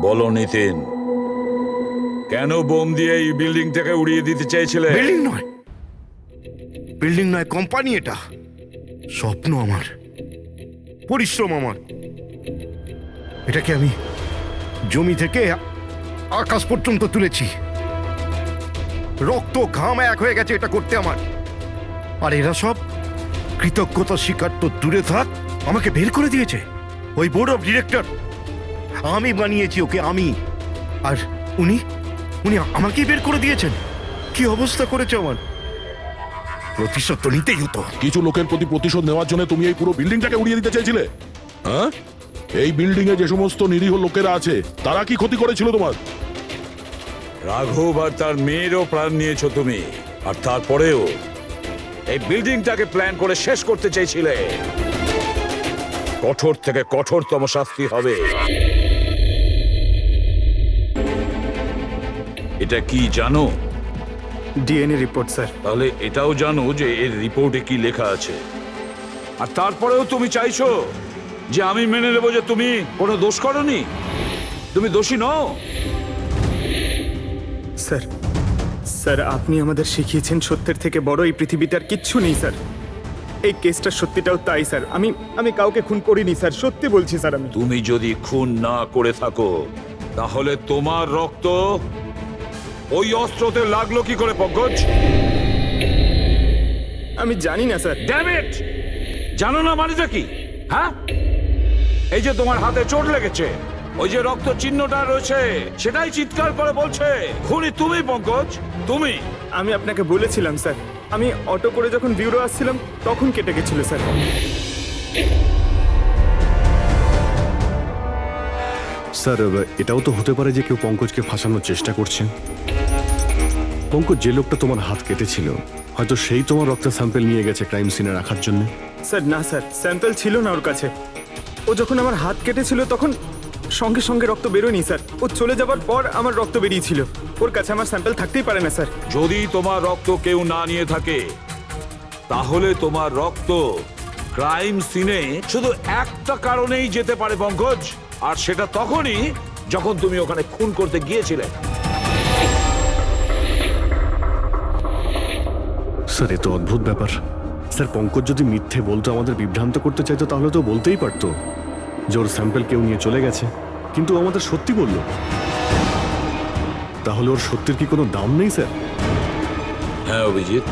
বলো নিতিন, কেন বোম দিয়ে এই বিল্ডিংটাকে উড়িয়ে দিতে চাইছিলে? বিল্ডিং নয় কোম্পানি, এটা স্বপ্ন আমার, পরিশ্রম আমার। এটাকে আমি জমি থেকে আকাশ পর্যন্ত তুলেছি, রক্ত ঘাম এক হয়ে গেছে এটা করতে আমার। আর এরা সব কৃতজ্ঞতা স্বীকার তো দূরে থাক, আমাকে বের করে দিয়েছে। ওই বোর্ড অফ ডিরেক্টর, আমি বানিয়েছি ওকে, আমি। আর উনি উনি আমাকেই বের করে দিয়েছেন। কি অবস্থা করেছে আমার! প্রতিশোধ তো নিতেই হতো। কিছু লোকের প্রতি প্রতিশোধ নেওয়ার জন্য তুমি এই পুরো বিল্ডিংটাকে উড়িয়ে দিতে চাইছিলে? হ্যাঁ, এই বিল্ডিং এ যে সমস্ত নিরীহ লোকেরা আছে তারা কি ক্ষতি করেছিল তোমার? রাঘব আর তার মেয়েরও প্রাণ নিয়েছো তুমি, আর তারপরেও এই বিল্ডিংটাকে প্ল্যান করে শেষ করতে চাইছিলে। কঠোর থেকে কঠোরতম শাস্তি হবে। এটা কি জানো? DNA report sir. তাহলে এটাও জানো যে এর রিপোর্টে কি লেখা আছে। আর তারপরেও তুমি চাইছো যে আমি মেনে নেব যে তুমি কোনো দোষ করনি, তুমি দোষী নও। স্যার, স্যার আপনি আমাদের শিখিয়েছেন সত্যের থেকে বড় এই পৃথিবীটার কিচ্ছু নেই স্যার। এই কেসটার সত্যিটাও তাই স্যার। আমি কাউকে খুন করিনি স্যার, সত্যি বলছি স্যার। তুমি যদি খুন না করে থাকো তাহলে তোমার রক্ত ওই অস্ত্রতে লাগলো কি করে পঙ্কজ? আমি জানি না স্যার। Damn it! জানো না মানেটা কি? হ্যাঁ, এই যে তোমার হাতে চোট লেগেছে, ওই যে রক্ত চিহ্নটা রয়েছে, সেটাই চিৎকার করে বলছে খুনি তুমি পঙ্কজ, তুমি। আমি আপনাকে বলেছিলাম স্যার, আমি অটো করে যখন বিউরো আসছিলাম তখন কেটে গেছিল স্যার। স্যার, এটাও তো হতে পারে যে কেউ পঙ্কজকে ফাঁসানোর চেষ্টা করছে। পঙ্কজ, যে লোকটা তোমার হাত কেটেছিল, হয়তো সেই তোমার রক্তের স্যাম্পল নিয়ে গেছে ক্রাইম সিনে রাখার জন্য। স্যার না স্যার, স্যাম্পল ছিল না ওর কাছে। ও যখন আমার হাত কেটেছিল তখন সঙ্গে সঙ্গে রক্ত বেরোয়নি স্যার। ও চলে যাবার পর আমার রক্ত বেরিয়েছিল। ওর কাছে আমার স্যাম্পল থাকতেই পারে না স্যার। যদি তোমার রক্ত কেউ না নিয়ে থাকে তাহলে তোমার রক্ত ক্রাইম সিনে শুধু একটা কারণেই যেতে পারে পঙ্কজ, আর সেটা তখনই যখন তুমি ওখানে খুন করতে গিয়েছিলে। স্যার, এ তো অদ্ভুত ব্যাপার। স্যার, পঙ্কজ যদি মিথ্যে বলতো, আমাদের বিভ্রান্ত করতে চাইতো, তাহলে তো বলতেই পারতো যে ওর স্যাম্পল কেউ নিয়ে চলে গেছে, কিন্তু ও আমাদের সত্যি বললো। তাহলে ওর সত্যির কি কোনো দাম নেই স্যার? হ্যাঁ অভিজিৎ,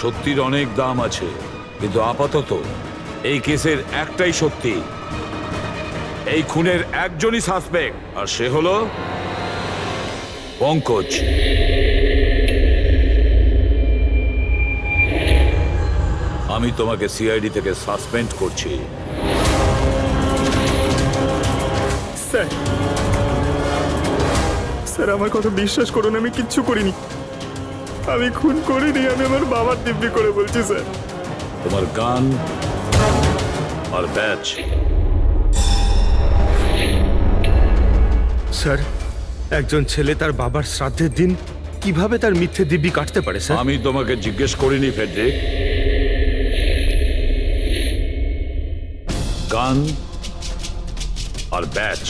সত্যির অনেক দাম আছে, কিন্তু আপাতত এই কেসের একটাই সত্যি। এই খুনের একজনই সাসপেক্ট, আর সে হলো পঙ্কজ। আমি তোমাকে সিআইডি থেকে সাসপেন্ড করছি। স্যার, স্যার আমার কথা বিশ্বাস করুন, আমি কিচ্ছু করিনি। আমি খুন করিনি, আমি আমার বাবার দিব্যি করে বলছি স্যার। তোমার গান আর ব্যাচ। স্যার, একজন ছেলে তার বাবার শ্রাদ্ধের দিন কিভাবে তার মিথ্যে দিব্যি কাটতে পারে স্যার? আমি তোমাকে জিজ্ঞেস করিনি ফেডরিক। গান আর ব্যাচ।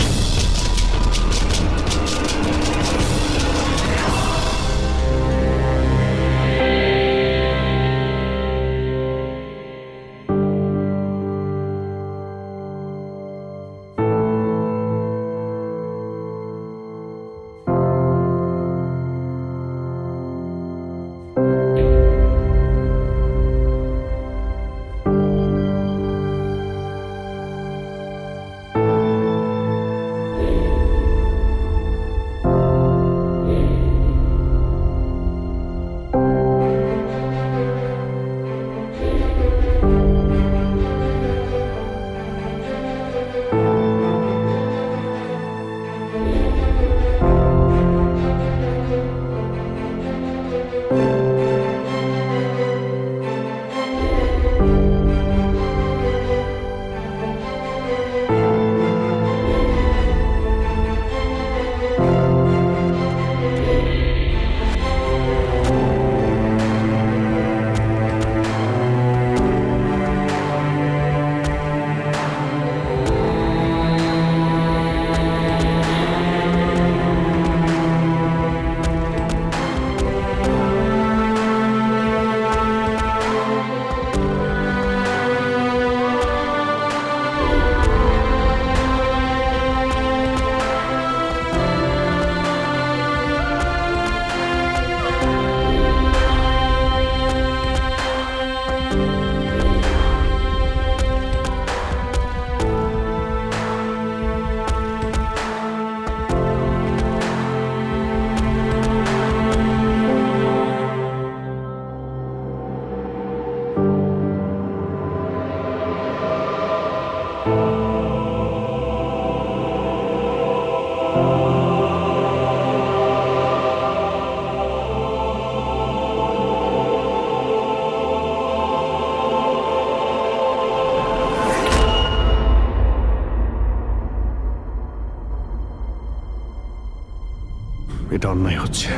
এটা অন্যায় হচ্ছে,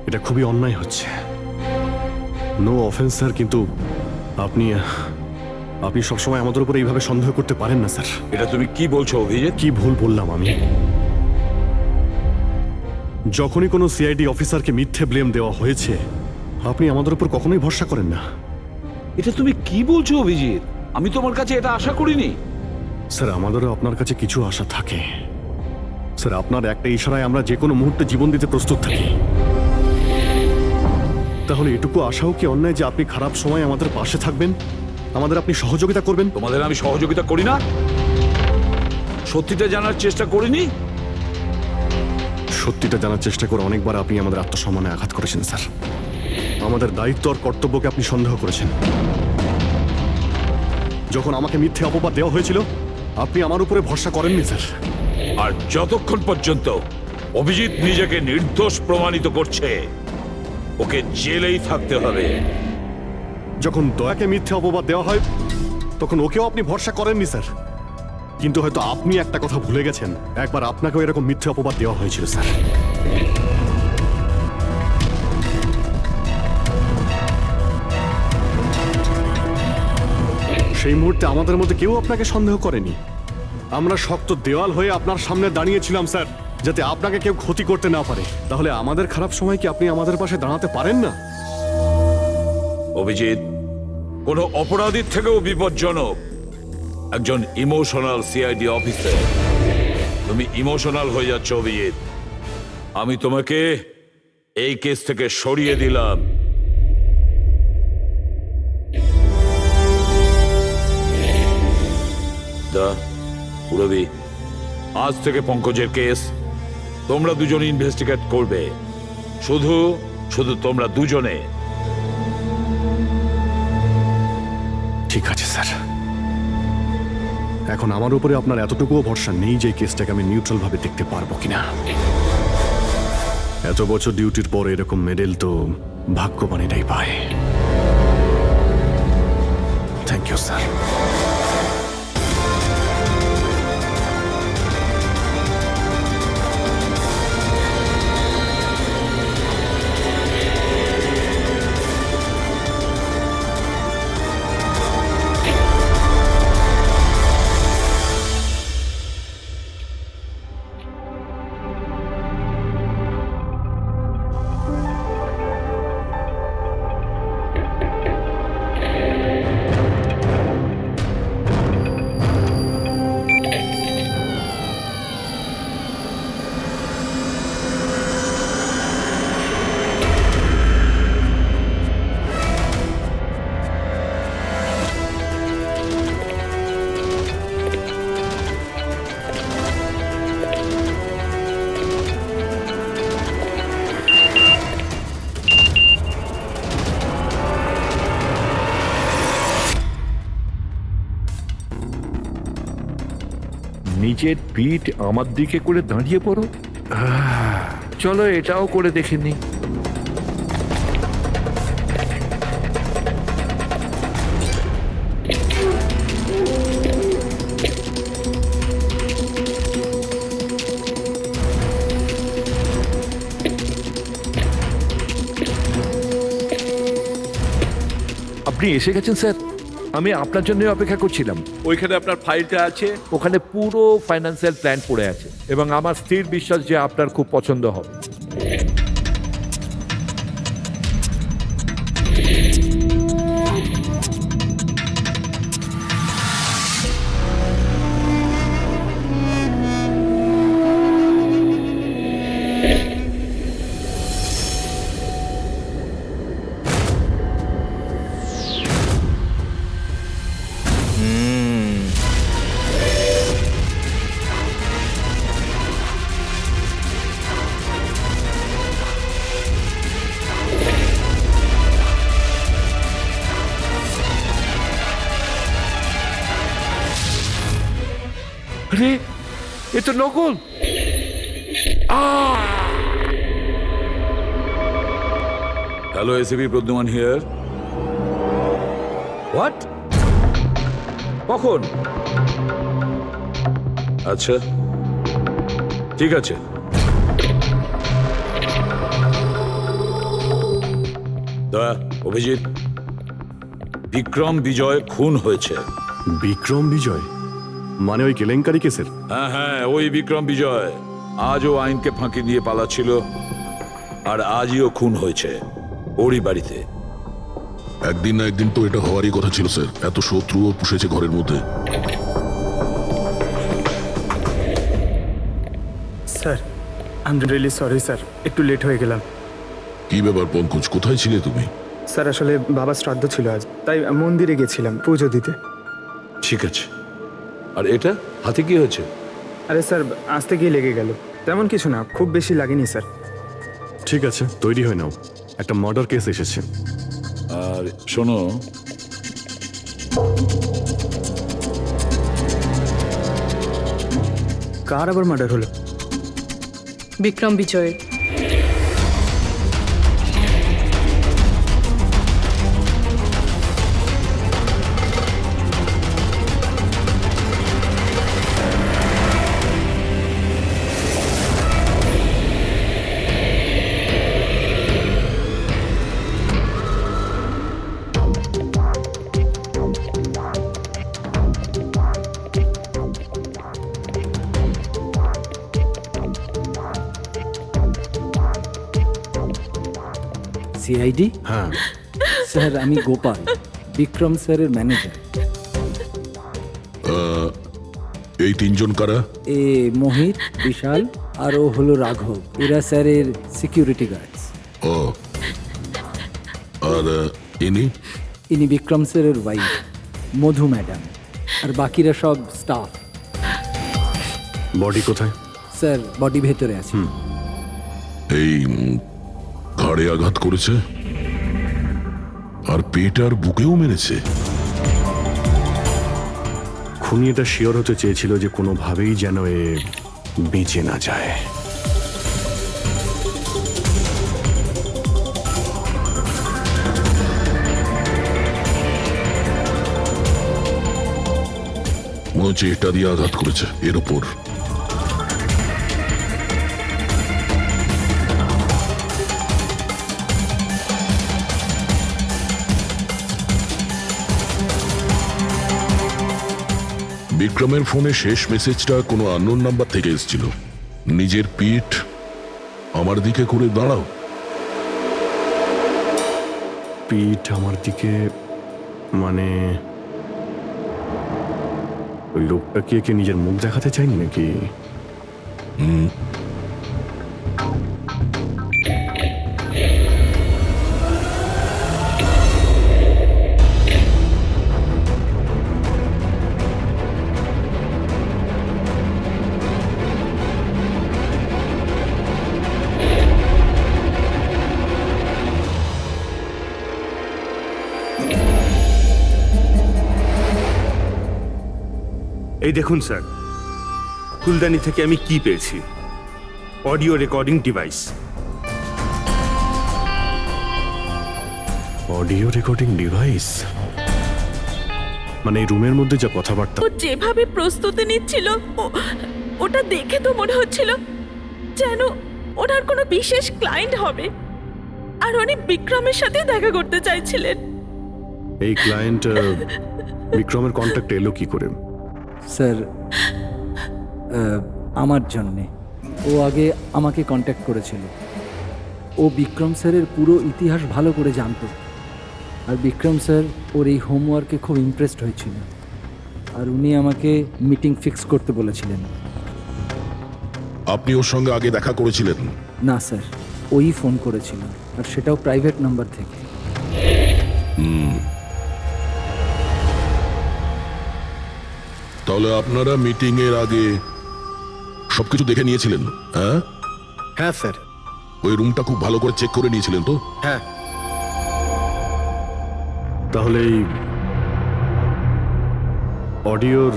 এটা খুবই অন্যায় হচ্ছে। নো অফেন্স স্যার, কিন্তু আপনি আপনি সবসময় আমাদের উপর এইভাবে সন্দেহ করতে পারেন না স্যার। এটা তুমি কি বলছো অভিজিৎ? কি ভুল বললাম আমি? যখনই কোনো সিআইডি অফিসারকে মিথ্যে ব্লেম দেওয়া হয়েছে, আপনি আমাদের উপর কখনোই ভরসা করেন না। এটা তুমি কি বলছো অভিজিৎ? আমি তোমার কাছে এটা আশা করিনি। স্যার, আমাদেরও আপনার কাছে কিছু আশা থাকে স্যার। আপনার একটা ইশারায় আমরা যে কোনো মুহূর্তে জীবন দিতে প্রস্তুত থাকি। তাহলে এটুকু আশাও কি অন্যায় যে আপনি খারাপ সময় আমাদের পাশে থাকবেন, আমাদের আপনি সহযোগিতা করবেন? তোমাদের আমি সহযোগিতা করি না? সত্যিটা জানার চেষ্টা করিনি? সত্যিটা জানার চেষ্টা করে অনেকবার আপনি আমাদের আত্মসম্মানে আঘাত করেছেন স্যার। আমাদের দায়িত্ব আর কর্তব্যকে আপনি সন্দেহ করেছেন। যখন আমাকে মিথ্যে অপবাদ দেওয়া হয়েছিল, আপনি আমার উপরে ভরসা করেননি স্যার। আর যতক্ষণ পর্যন্ত অভিজিৎ নিজেকে নির্দোষ প্রমাণিত করছে, ওকে জেলেই থাকতে হবে। যখন দয়াকে মিথ্যে অপবাদ দেওয়া হয়, তখন ওকেও আপনি ভরসা করেননি স্যার। কিন্তু হয়তো আপনি একটা কথা ভুলে গেছেন, একবার আপনাকেও এরকম মিথ্যে অপবাদ দেওয়া হয়েছিল স্যার। সেই মুহূর্তে আমাদের মধ্যে কেউ আপনাকে সন্দেহ করেনি। আমরা শক্ত দেওয়াল হয়ে আপনার সামনে দাঁড়িয়েছিলাম স্যার, যাতে আপনাকে কেউ ক্ষতি করতে না পারে। তাহলে আমাদের খারাপ সময় কি আপনি আমাদের পাশে দাঁড়াতে পারেন না? অভিজিৎ কোনো অপরাধীর থেকেও বিপজ্জনক একজন ইমোশনাল সিআইডি অফিসার। তুমি ইমোশনাল হয়ে যাচ্ছ অভিজিৎ। আমি তোমাকে এই কেস থেকে সরিয়ে দিলাম। পুরবী, আজ থেকে পঙ্কজের কেস তোমরা দুজন ইনভেস্টিগেট করবে। শুধু শুধু তোমরা দুজনে। ঠিক আছে স্যার। এখন আমার উপরে আপনার এতটুকুও ভরসা নেই যে কেসটাকে আমি নিউট্রাল ভাবে দেখতে পারবো কিনা। এত বছর ডিউটির পর এরকম মেডেল তো ভাগ্যবানেরাই পায়। Thank you sir. নিজের পিঠ আমার দিকে করে দাঁড়িয়ে পড়ো। চলো এটাও করে দেখে নি। আপনি এসে গেছেন স্যার। আমি আপনার জন্য অপেক্ষা করছিলাম। ওইখানে আপনার ফাইলটা আছে, ওখানে পুরো ফাইন্যান্সিয়াল প্ল্যান পড়ে আছে এবং আমার স্থির বিশ্বাস যে আপনার খুব পছন্দ হবে। আরে এ তো নকল। Hello ACP Pradyuman here. What? কখন? আচ্ছা ঠিক আছে। দয়া, অভিজিৎ, বিক্রম বিজয় খুন হয়েছে। বিক্রম বিজয় মানে ওই কেলেঙ্কারি কেসের? হ্যাঁ হ্যাঁ, ওই বিক্রম বিজয় আজও আইনকে ফাঁকি দিয়ে পালাচ্ছিল, আর আজইও খুন হয়েছে ওরই বাড়িতে। একদিন না একদিন তো এটা হওয়ারই কথা ছিল স্যার, এত শত্রুও পুষেছে ঘরের মধ্যে। Sir I am really sorry sir, একটু লেট হয়ে গেলাম। কি ব্যাপার পঙ্কজ, কোথায় ছিলে তুমি? স্যার আসলে বাবা শ্রাদ্ধ ছিল আজ, তাই মন্দিরে গেছিলাম পুজো দিতে। ঠিক আছে, আর এটা হাতে কি হয়েছে? আরে স্যার আসতে গিয়ে লেগে গেল, তেমন কিছু না, খুব বেশি লাগেনি স্যার। ঠিক আছে, তৈরি হয়ে নাও, একটা মার্ডার কেস এসেছে। আর শোনো, কার আবার মার্ডার হলো? বিক্রম বিজয়ের। সিআইডি? হ্যাঁ স্যার আমি গোপাল, বিক্রম স্যারের ম্যানেজার। এই তিনজন কারা? এ মোহিত, বিশাল আর ও হলো রাঘব, এরা স্যারের সিকিউরিটি গার্ডস। ও, আর ইনি? ইনি বিক্রম স্যারের ওয়াইফ মধু ম্যাডাম, আর বাকিরা সব স্টাফ। বডি কোথায়? স্যার বডি ভেতরে আছে। এই ঘাড়ে আঘাত করেছে আর পেট আর বুকেও মেরেছে। খুনি এটা শিওর হতে চেয়েছিল যে কোনোভাবেই যেন এ বেঁচে না যায়। মনে হচ্ছে এটা দিয়ে আঘাত করেছে এর ওপর। বিক্রমের ফোনে শেষ মেসেজটা কোনো আননোন নাম্বার থেকে এসেছিল। নিজের পিঠ আমার দিকে করে দাঁড়াও। পিঠ আমার দিকে মানে ওই লোকটা কি একে নিজের মুখ দেখাতে চাইনি নাকি? এই দেখুন স্যার, ফুলদানি থেকে আমি কি পেয়েছি, audio recording device. Audio recording device মানে এই রুমের মধ্যে যা কথাবার্তা। ও যেভাবে প্রস্তুতি নিচ্ছিল, ওটা দেখে তো মনে হচ্ছিল যেন ওনার কোনো বিশেষ ক্লায়েন্ট হবে, আর উনি বিক্রমের সাথে দেখা করতে চাইছিলেন। এই ক্লায়েন্ট বিক্রমের কন্ট্যাক্ট এলো কি করে? স্যার আমার জন্যে ও আগে আমাকে কন্ট্যাক্ট করেছিল। ও বিক্রম স্যারের পুরো ইতিহাস ভালো করে জানতো, আর বিক্রম স্যার ওর এই হোমওয়ার্কে খুব ইমপ্রেসড হয়েছিল, আর উনি আমাকে মিটিং ফিক্স করতে বলেছিলেন। আপনি ওর সঙ্গে আগে দেখা করেছিলেন? না স্যার, ওই ফোন করেছিল, আর সেটাও প্রাইভেট নাম্বার থেকে। তাহলে আপনারা মিটিং এর আগে সবকিছু দেখে নিয়েছিলেন? হ্যাঁ হ্যাঁ স্যার। ওই রুমটা খুব ভালো করে চেক করে নিয়েছিলেন তো? হ্যাঁ। তাহলে এই অডিওর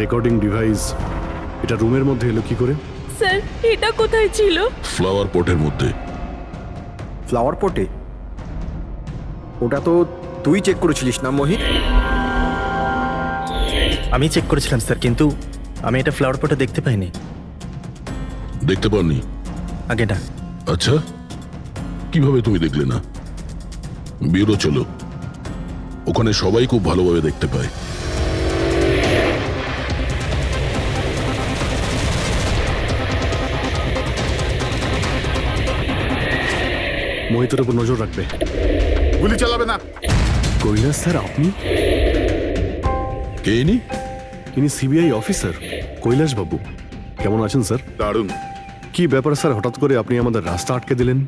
রেকর্ডিং ডিভাইস এটা রুমের মধ্যে এলো কি করে? স্যার এটা কোথায় ছিল? ফ্লাওয়ার পটের মধ্যে। ফ্লাওয়ার পটে? ওটা তো তুই চেক করেছিলিস না মোহিত? আমি চেক করেছিলাম স্যার, কিন্তু আমি এটা ফ্লাওয়ার পটে দেখতে পাইনি। দেখতে পাননি? আগে না। আচ্ছা, কিভাবে তুমি দেখলে না? ব্যুরো চলো, ওখানে সবাই খুব ভালোভাবে দেখতে পায়। মোহিতের উপর নজর রাখবে। গুলি চালাবে না। কৈলাস স্যার, আপনি? কে ইনি? ইনি সিবিআই অফিসার কৈলাস বাবু। কেমন আছেন স্যার? দারুণ। কি ব্যাপার স্যার, হঠাৎ করে আপনি আমাদের রাস্তা আটকে দিলেন?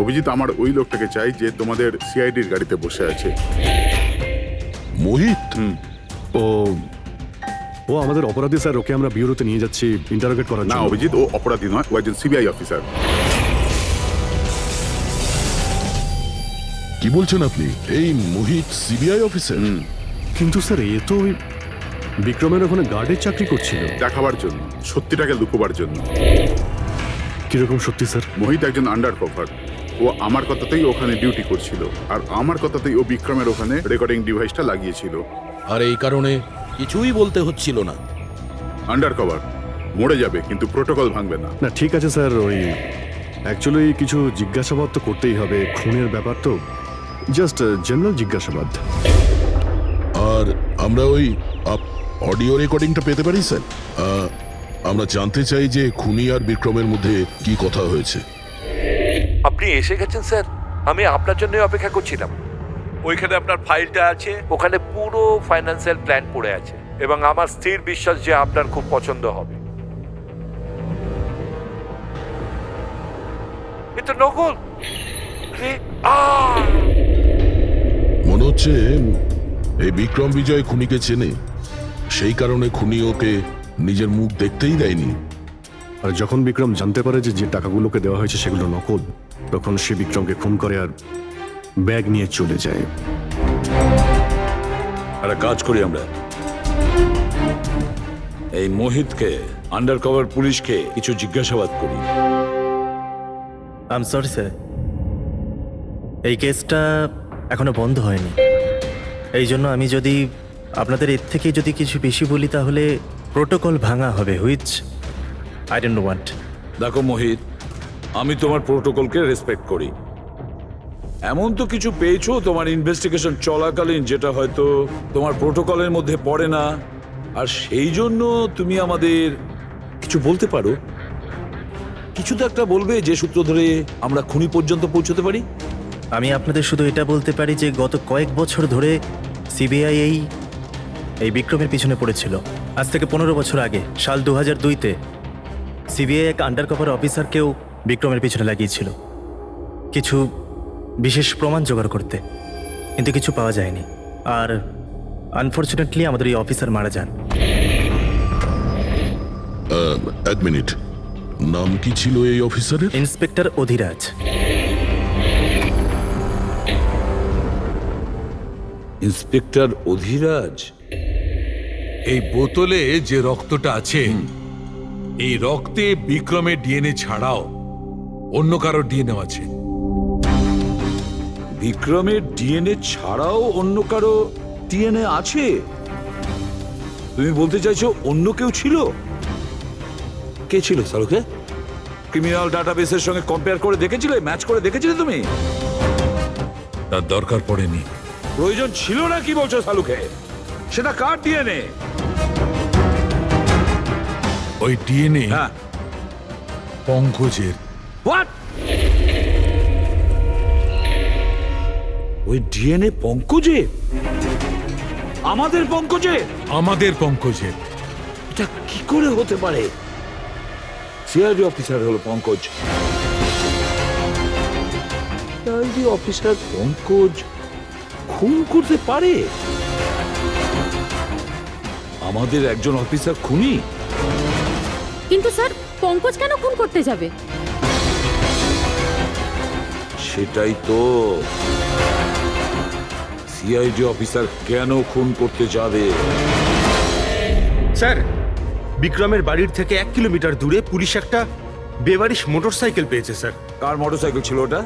অভিজিৎ আমার ওই লোকটাকে চাই যে তোমাদের সিআইডির গাড়িতে বসে আছে। মোহিত? ও ও আমাদের অপরাধী স্যার, ওকে আমরা ব্যুরোতে নিয়ে যাচ্ছি ইন্টারোগেট করার না জন্য। অভিজিৎ, ও অপরাধী নয়, ও একজন সিবিআই অফিসার। কি বলছেন আপনি? এই মোহিত সিবিআই অফিসার? কিন্তু স্যার, এ তো ওই বিক্রমের ওখানে গার্ডের চাকরি করছিল। দেখাবার জন্য, সত্যিটাকে লুকোবার জন্য। কিরকম সত্যি স্যার? মোহিত একজন আন্ডার কভার। ও আমার কথাতেই ওখানে ডিউটি করছিল, আর আমার কথাতেই ও বিক্রমের ওখানে রেকর্ডিং ডিভাইসটা লাগিয়েছিল। আর এই কারণে কিছুই বলতে হচ্ছিল না। আন্ডার কভার মরে যাবে, কিন্তু প্রোটোকল ভাঙবে না। না ঠিক আছে স্যার, ওই অ্যাকচুয়ালি কিছু জিজ্ঞাসাবাদ তো করতেই হবে, খুনের ব্যাপার তো, জাস্ট জেনারেল জিজ্ঞাসাবাদ। আর আমরা ওই অডিও রেকর্ডিংটা পেতে পারি স্যার? আমরা জানতে চাই যে খুনি আর বিক্রমের মধ্যে কি কথা হয়েছে। আপনি এসে গেছেন স্যার, আমি আপনার জন্য অপেক্ষা করছিলাম। ওইখানে আপনার ফাইলটা আছে, ওখানে পুরো ফাইন্যান্সিয়াল প্ল্যান পড়ে আছে, এবং আমার স্থির বিশ্বাস যে আপনার খুব পছন্দ হবে। এটা নকল। মনে হচ্ছে এই বিক্রম বিজয় খুনিকে চেনে, সেই কারণে খুনি ওকে নিজের মুখ দেখতেই দেয়নি। আর যখন বিক্রম জানতে পারে যে যে টাকাগুলোকে দেওয়া হয়েছে সেগুলো নকল, তখন সে বিক্রমকে খুন করে আর ব্যাগ নিয়ে চলে যায়। একটা কাজ করি আমরা, এই মোহিতকে, আন্ডার কভার পুলিশকে কিছু জিজ্ঞাসাবাদ করি। আই এম সরি স্যার, এই কেসটা এখনো বন্ধ হয়নি। এই জন্য আমি যদি আপনাদের এর থেকে যদি কিছু বেশি বলি তাহলে প্রোটোকল ভাঙা হবে, হুইচ আই ডোন্ট ওয়ান্ট। দেখো মোহিত, আমি তোমার প্রোটোকলকে রেসপেক্ট করি। এমন তো কিছু পেয়েছো তোমার ইনভেস্টিগেশন চলাকালীন যেটা হয়তো তোমার প্রোটোকলের মধ্যে পড়ে না, আর সেই জন্য তুমি আমাদের কিছু বলতে পারো। কিছু তো একটা বলবে যে সূত্র ধরে আমরা খুনি পর্যন্ত পৌঁছতে পারি। আমি আপনাদের শুধু এটা বলতে পারি যে গত কয়েক বছর ধরে সিবিআই এই বিক্রমের পিছনে পড়েছিল। আজ থেকে 15 বছর আগে, সাল 2002-তে সিবিআই এক আন্ডার কভার অফিসারকেও বিক্রমের পিছনে লাগিয়েছিল কিছু বিশেষ প্রমাণ জোগাড় করতে, কিন্তু কিছু পাওয়া যায়নি। আর আনফর্চুনেটলি আমাদের এই অফিসার মারা যান। এক মিনিট, নাম কি ছিল এই অফিসারের? ইন্সপেক্টর অধিরাজ। ইন্সপেক্টর অধিরাজ? এই বোতলে যে রক্তটা আছে, এই রক্তে বিক্রমের ডিএনএ ছাড়াও অন্য কারো ডিএনএ আছে। বিক্রমের ডিএনএ ছাড়াও অন্য কারো ডিএনএ আছে? তুমি বলতে চাইছো অন্য কেউ ছিল? কে ছিল সালুকে? ক্রিমিনাল ডাটাবেসের সঙ্গে কম্পেয়ার করে দেখেছিলে, ম্যাচ করে দেখেছিলে তুমি? তার দরকার পড়েনি। প্রয়োজন ছিল না কি বলছো সালুকে? সেটা কার ডিএনএ? ওই ডিএনএ পঙ্কজের। হোয়াট? ওই ডিএনএ পঙ্কজের? আমাদের পঙ্কজের? আমাদের পঙ্কজের। এটা কি করে হতে পারে? সিআইডি অফিসার হলো পঙ্কজ। সিআইডি অফিসার পঙ্কজ খুন করতে পারে? আমাদের একজন অফিসার খুনি? কিন্তু স্যার, পঙ্কজ কেন খুন করতে যাবে? সেটাই তো, সিআইডি অফিসার কেন খুন করতে যাবে? স্যার, বিক্রমের বাড়ির থেকে 1 কিলোমিটার দূরে পুলিশ একটা বেবারিশ মোটরসাইকেল পেয়েছে স্যার। কার মোটরসাইকেল ছিল ওটা?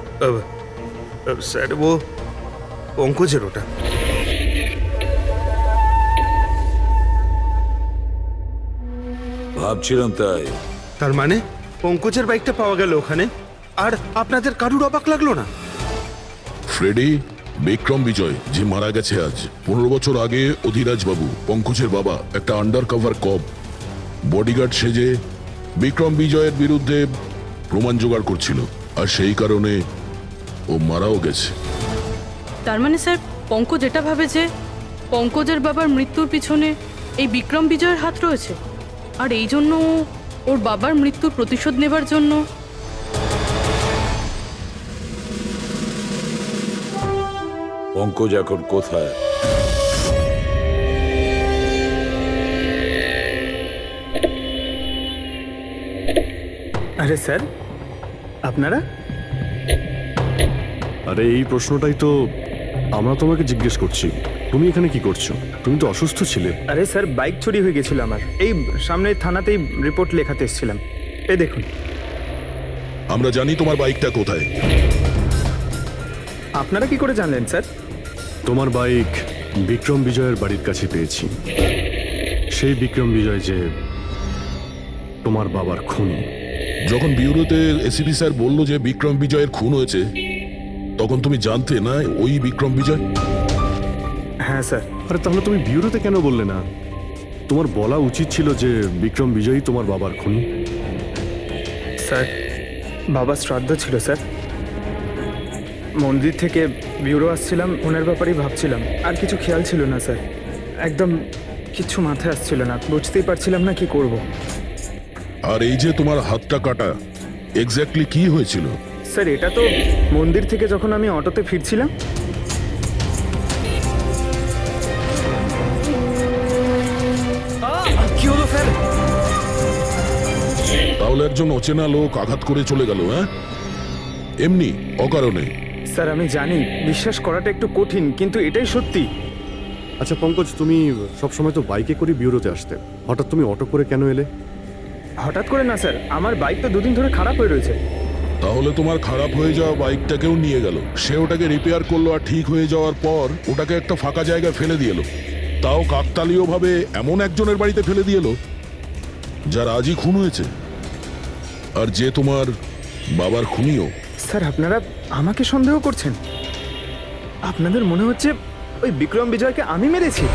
স্যার, ও পঙ্কজের ওটা। ভাবছিলাম তাই। তার মানে পঙ্কজের বাইকটা পাওয়া গেল ওখানে, আর আপনাদের কারুর অবাক লাগলো না? ফ্রেডি, বিক্রম বিজয় যে মারা গেছে আজ 15 বছর আগে অধিরাজ বাবু পঙ্কজের বাবা একটা আন্ডার কভার কব বডিগার্ড সেজে বিক্রম বিজয়ের বিরুদ্ধে প্রমাণ জোগাড় করছিল, আর সেই কারণে ও মারাও গেছে। তার মানে স্যার পঙ্কজ এটা ভাবে যে পঙ্কজের বাবার মৃত্যুর পিছনে এই বিক্রম বিজয়ের হাত রয়েছে, আর এই জন্য ও ওর বাবার মৃত্যুর প্রতিশোধ নেবার জন্য। পঙ্কজ এখন কোথায়? আরে স্যার, আপনারা? আরে এই প্রশ্নটাই তো আমরা তোমাকে জিজ্ঞেস করছি। তুমি এখানে কি করছো? তুমি তো অসুস্থ ছিলে। আরে স্যার, বাইক চুরি হয়ে গেছিল আমার। এই সামনের থানাতেই রিপোর্ট লেখাতে এসেছিলাম। এই দেখুন। আমরা জানি তোমার বাইকটা কোথায়। আপনারা কি করে জানলেন স্যার? তোমার বাইক বিক্রম বিজয়ের বাড়ির কাছে পেয়েছি। সেই বিক্রম বিজয় যে তোমার বাবার খুনি। যখন বিউরোতে এসিপি স্যার বলল যে বিক্রম বিজয়ের খুন হয়েছে, তখন তুমি জানতে না ওই বিক্রম বিজয়? হ্যাঁ স্যার। আরে তাহলে তুমি বিউরোতে কেন বললে না? তোমার বলা উচিত ছিল যে বিক্রম বিজয়ই তোমার বাবার খুনি। স্যার, বাবা শ্রাদ্ধ ছিল স্যার। মন্দির থেকে ব্যুরো আসছিলাম, ওনার ব্যাপারেই ভাবছিলাম, আর কিছু খেয়াল ছিল না স্যার। একদম কিচ্ছু মাথায় আসছিল না, বুঝতেই পারছিলাম না কি করব। আর এই যে তোমার হাতটা কাটা, এক্স্যাক্টলি কি হয়েছিল? স্যার, এটা তো মন্দির থেকে যখন আমি অটোতে ফিরছিলাম। কি হলো স্যার? তাহলে একজন অচেনা লোক আঘাত করে চলে গেল? হ্যাঁ, এমনি অকারণে? স্যার, আমি জানি বিশ্বাস করাটা একটু কঠিন, কিন্তু এটাই সত্যি। আচ্ছা পঙ্কজ, তুমি সবসময় তো বাইকে করে বিউরোতে আসতে, হঠাৎ তুমি অটো করে কেন এলে? হঠাৎ করে না স্যার, আমার বাইক তো দুদিন ধরে খারাপ হয়ে রয়েছে। তাহলে তোমার খারাপ হয়ে যাওয়া বাইকটাকেও নিয়ে গেল, সে ওটাকে রিপেয়ার করলো, আর ঠিক হয়ে যাওয়ার পর ওটাকে একটা ফাঁকা জায়গায় ফেলে দিয়ে এলো, তাও কাকতালীয় ভাবে এমন একজনের বাড়িতে ফেলে দিয়ে এলো যার আজই খুন হয়েছে, আর যে তোমার বাবার খুনিও। স্যার, আপনারা আমাকে সন্দেহ করছেন? আপনাদের মনে হচ্ছে ওই বিক্রম বিজয়কে আমি মেরেছি?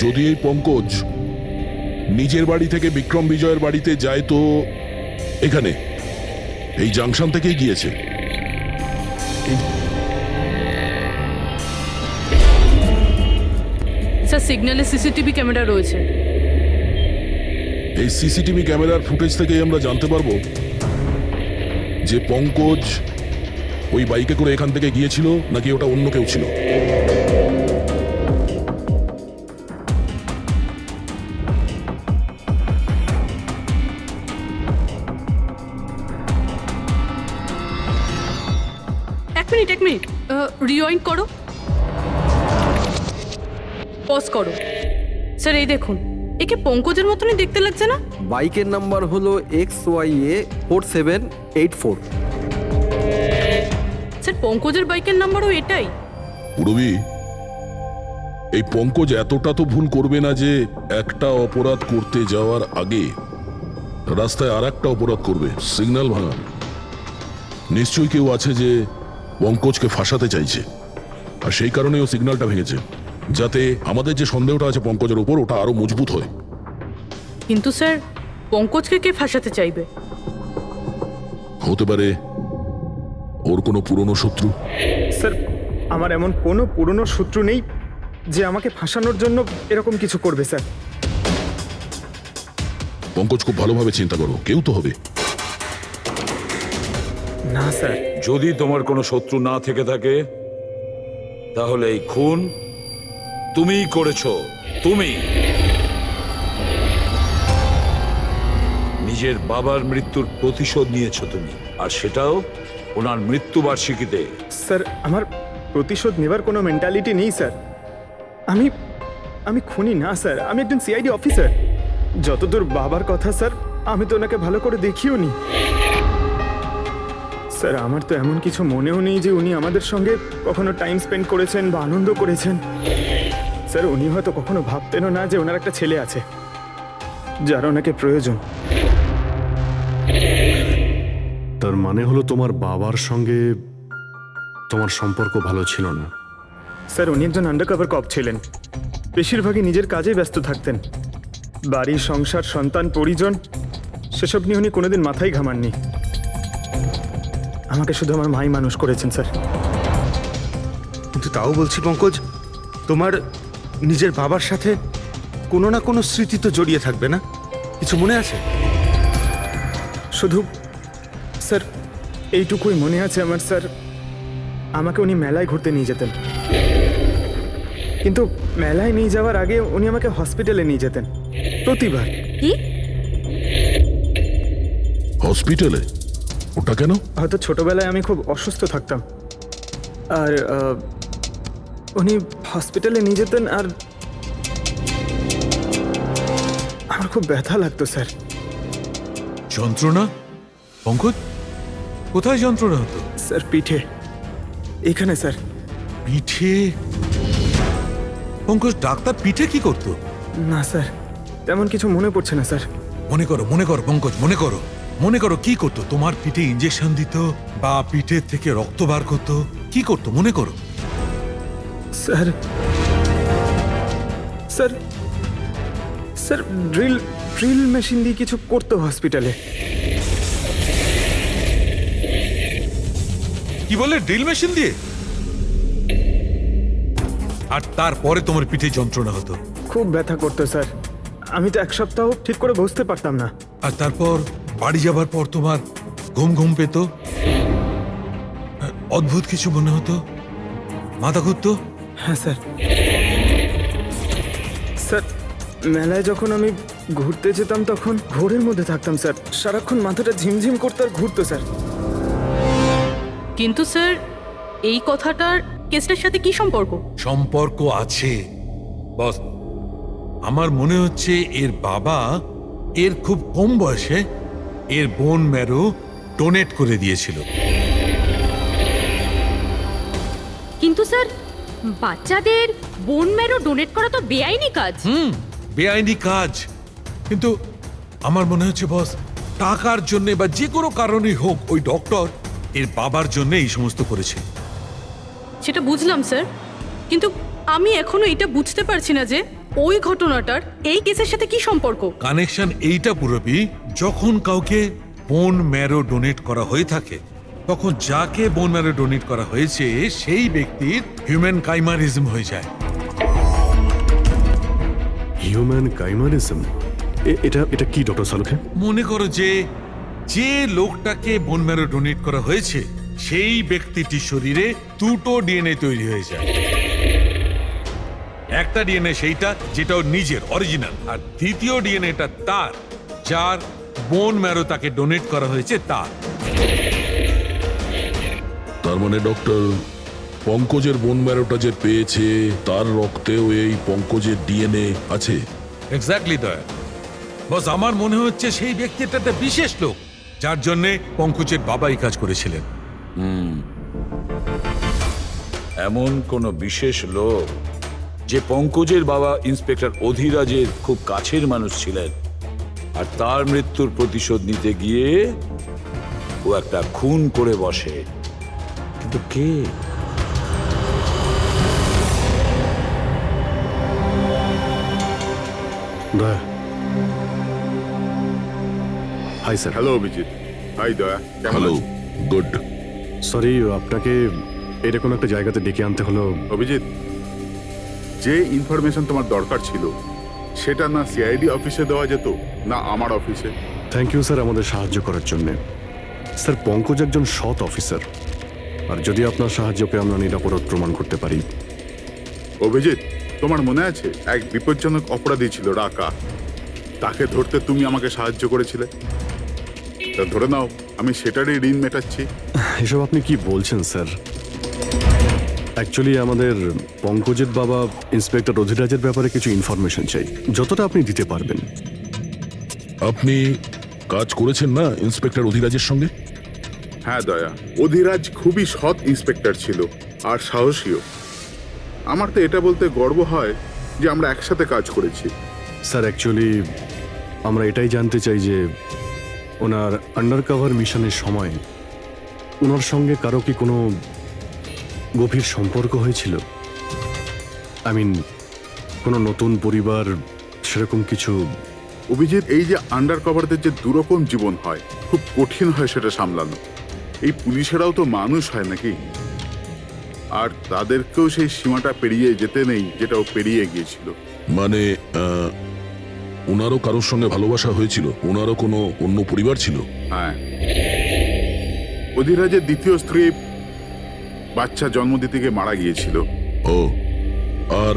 যদি এই পঙ্কজ নিজের বাড়ি থেকে বিক্রম বিজয়ের বাড়িতে যায়, তো এখানে এই জাংশন থেকেই গিয়েছে। স্যার, সিগন্যালে সিসিটিভি ক্যামেরা রয়েছে। এই সিসিটিভি ক্যামেরার ফুটেজ থেকেই আমরা জানতে পারবো যে পঙ্কজ ওই বাইকে করে এখান থেকে গিয়েছিল নাকি ওটা অন্য কেউ ছিল। এক মিনিট রিওয়াইন্ড করো, পজ করো। স্যার, এই দেখুন, একে পঙ্কজের মতনই দেখতে লাগছে না? বাইকের নাম্বার হলো XYA4784। স্যার, পঙ্কজের বাইকের নাম্বারও এটাই? পুরবি, এই পঙ্কজ এতটা তো ভুল করবে না যে একটা অপরাধ করতে যাওয়ার আগে রাস্তায় আর একটা অপরাধ করবে, সিগন্যাল ভাঙা। নিশ্চয়ই কেউ আছে যে পঙ্কজকে ফাঁসাতে চাইছে, আর সেই কারণে ও সিগন্যালটা ভেঙেছে, যাতে আমাদের যে সন্দেহটা আছে পঙ্কজের উপর, ওটা আরো মজবুত হয়। কিন্তু স্যার, পঙ্কজকে কে ফাঁসাতে চাইবে? হতে পারে ওর কোনো পুরনো শত্রু। স্যার, আমার এমন কোনো পুরনো শত্রু নেই যে আমাকে ফাঁসানোর জন্য এরকম কিছু করবে স্যার। পঙ্কজ, খুব ভালোভাবে চিন্তা করো, কেউ তো হবে। না স্যার। যদি তোমার কোনো শত্রু না থেকে থাকে, তাহলে এই খুন তুমিই করেছো। তুমি নিজের বাবার মৃত্যুর প্রতিশোধ নিয়েছো তুমি, আর সেটাও ওনার মৃত্যুবার্ষিকীতে। স্যার, আমার প্রতিশোধ নেবার কোনো মেন্টালিটি নেই স্যার। আমি আমি খুনি না স্যার, আমি একজন সিআইডি অফিসার। যতদূর বাবার কথা স্যার, আমি তো ওনাকে ভালো করে দেখিও নি। স্যার আমার তো এমন কিছু মনেও নেই যে উনি আমাদের সঙ্গে কখনো টাইম স্পেন্ড করেছেন বা আনন্দ করেছেন। স্যার উনি হয়তো কখনো ভাবতেনও না যে ওনার একটা ছেলে আছে যার ওনাকে প্রয়োজন। তার মানে হলো তোমার বাবার সঙ্গে তোমার সম্পর্ক ভালো ছিল না? স্যার উনি একজন আন্ডারকভার কপ ছিলেন, বেশিরভাগই নিজের কাজে ব্যস্ত থাকতেন। বাড়ি, সংসার, সন্তান, পরিজন সেসব নিয়ে উনি কোনোদিন মাথায় ঘামাননি। আমাকে শুধু আমার মাই মানুষ করেছেন স্যার। কিন্তু তাও বলছি পঙ্কজ, তোমার নিজের বাবার সাথে কোনো না কোনো স্মৃতি তো জড়িয়ে থাকবে না? কিছু মনে আছে? শুধু স্যার এইটুকুই মনে আছে আমার স্যার, আমাকে উনি মেলায় ঘুরতে নিয়ে যেতেন, কিন্তু মেলায় নিয়ে যাওয়ার আগে উনি আমাকে হসপিটালে নিয়ে যেতেন প্রতিবার। কি? হসপিটালে? ওটা কেন? হয়তো ছোটবেলায় আমি খুব অসুস্থ থাকতাম, আর উনি হসপিটালে নিয়ে যেতেন, আর আমার খুব ব্যথা লাগতো স্যার। যন্ত্রণা? পঙ্কজ, কোথায় যন্ত্রণা হতো? স্যার পিঠে, এখানে স্যার। পিঠে? পঙ্কজ, ডাক্তার পিঠে কি করতো? না স্যার, তেমন কিছু মনে পড়ছে না স্যার। মনে করো পঙ্কজ, মনে করো কি করতো? তোমার পিঠে ইঞ্জেকশন দিত বা পিঠের থেকে রক্ত বার করতো? কি করতো মনে করো? Sir sir sir drill machine দিয়ে কিছু করতো হসপিটালে। কি বলে? ড্রিল মেশিন দিয়ে? আর তারপরে তোমার পিঠে যন্ত্রণা হতো? খুব ব্যথা করতো স্যার, আমি তো এক সপ্তাহ ঠিক করে বসতে পারতাম না। আর তারপর বাড়ি যাবার পর তোমার ঘুম পেত, অদ্ভুত কিছু মনে হতো, মাথা ঘুরতো? হ্যাঁ স্যার। স্যার মেলায় যখন আমি ঘুরতে যেতাম তখন ঘোরের মধ্যে থাকতাম স্যার, সারাক্ষণ মাথাটা ঝিমঝিম করতে আর ঘুরতো স্যার। কিন্তু স্যার এই কথাটার কেসটার সাথে কি সম্পর্ক? সম্পর্ক আছে বস। আমার মনে হচ্ছে এর বাবা এর খুব কম বয়সে এর বোন ম্যারো ডোনেট করে দিয়েছিল। কিন্তু স্যার বাচ্চাদের বোন ম্যারো ডোনেট করা তো বেআইনি কাজ। বেআইনি কাজ, কিন্তু আমার মনে হচ্ছে বস টাকার জন্য বা যে কোনো কারণেই হোক ওই ডক্টর এর বাবার জন্য এই সমস্ত করেছে। সেটা বুঝলাম স্যার, কিন্তু আমি এখনো এটা বুঝতে পারছি না যে ওই ঘটনাটার এই কেসের সাথে কি সম্পর্ক। কানেকশন এইটা পুরোপুরি, যখন কাউকে বোন ম্যারো ডোনেট করা হয়ে থাকে তখন যাকে বোন ম্যারো ডোনেট করা হয়েছে সেই ব্যক্তির হিউম্যান কাইমারিজম হয়ে যায়। হিউম্যান কাইমারিজম? এটা কি ডক্টর সালুখে? মনে করো যে লোকটাকে বোন ম্যারো ডোনেট করা হয়েছে সেই ব্যক্তিটির শরীরে দুটো ডিএনএ তৈরি হয়ে যায়। একটা ডিএনএ সেইটা যেটা ওর নিজের অরিজিনাল, আর দ্বিতীয় ডিএনএটা তার যার বোন ম্যারো তাকে ডোনেট করা হয়েছে তার। তার মানে ডক্টর, পঙ্কজের বোন ম্যারোটা যে পেয়েছে তার রক্তেও এই পঙ্কজের ডিএনএ আছে? এক্স্যাক্টলি দয়া বস, আমার মনে হচ্ছে সেই ব্যক্তিটা একটা বিশেষ লোক যার জন্য পঙ্কজের বাবা এই কাজ করেছিলেন। এমন কোন বিশেষ লোক যে পঙ্কজের বাবা ইন্সপেক্টর অধিরাজের খুব কাছের মানুষ ছিলেন, আর তার মৃত্যুর প্রতিশোধ নিতে গিয়ে ও একটা খুন করে বসে। কিন্তু কে? Daya. Hi sir. Hello Abhijit. Hi Daya. Hello, good. Sorry, আপনাকে এরকম একটা জায়গাতে ডেকে আনতে হলো। অভিজিৎ, যে ইনফরমেশন তোমার দরকার ছিল সেটা না সিআইডি অফিসে দেওয়া যেত না আমার অফিসে? থ্যাংক ইউ স্যার আমাদের সাহায্য করার জন্য। স্যার পঙ্কজ একজন সৎ অফিসার, আর যদি আপনার সাহায্যকে আমরা নিরাপরাধ প্রমাণ করতে পারি। অভিজিৎ, তোমার মনে আছে এক বিপজ্জনক অপরাধী ছিল রাকা, তাকে ধরতে তুমি আমাকে সাহায্য করেছিলে। তা ধরে নাও আমি সেটারই ঋণ মেটাচ্ছি। এসব আপনি কি বলছেন স্যার? অ্যাকচুয়ালি আমাদের পঙ্কজের বাবা ইন্সপেক্টর অধিরাজের ব্যাপারে কিছু ইনফরমেশন চাই, যতটা আপনি দিতে পারবেন। আপনি কাজ করেছেন না ইন্সপেক্টর অধিরাজের সঙ্গে? হ্যাঁ দয়া, অধিরাজ খুবই সৎ ইন্সপেক্টর ছিল আর সাহসীও। আমার তো এটা বলতে গর্ব হয় যে আমরা একসাথে কাজ করেছি। স্যার অ্যাকচুয়ালি আমরা এটাই জানতে চাই যে ওনার আন্ডারকভার মিশনের সময় ওনার সঙ্গে কারো কি কোনো গভীর সম্পর্ক হয়েছিল? আই মিন কোনো নতুন পরিবার সেরকম কিছু? অভিজিৎ, এই যে আন্ডার কভারদের যে দুরকম জীবন হয়, খুব কঠিন হয় সেটা সামলানো। এই পুলিশেরাও তো মানুষ হয় নাকি, আর তাদেরকেও সেই সীমাটা পেরিয়ে যেতে নেই যেটা ও পেরিয়ে গিয়েছিল। মানে ওনারও কারোর সঙ্গে ভালোবাসা হয়েছিল? ওনারও কোনো অন্য পরিবার ছিল? হ্যাঁ, অধিরাজের দ্বিতীয় স্ত্রী বাচ্চা জন্ম দিতে গিয়ে মারা গিয়েছিল। ও, আর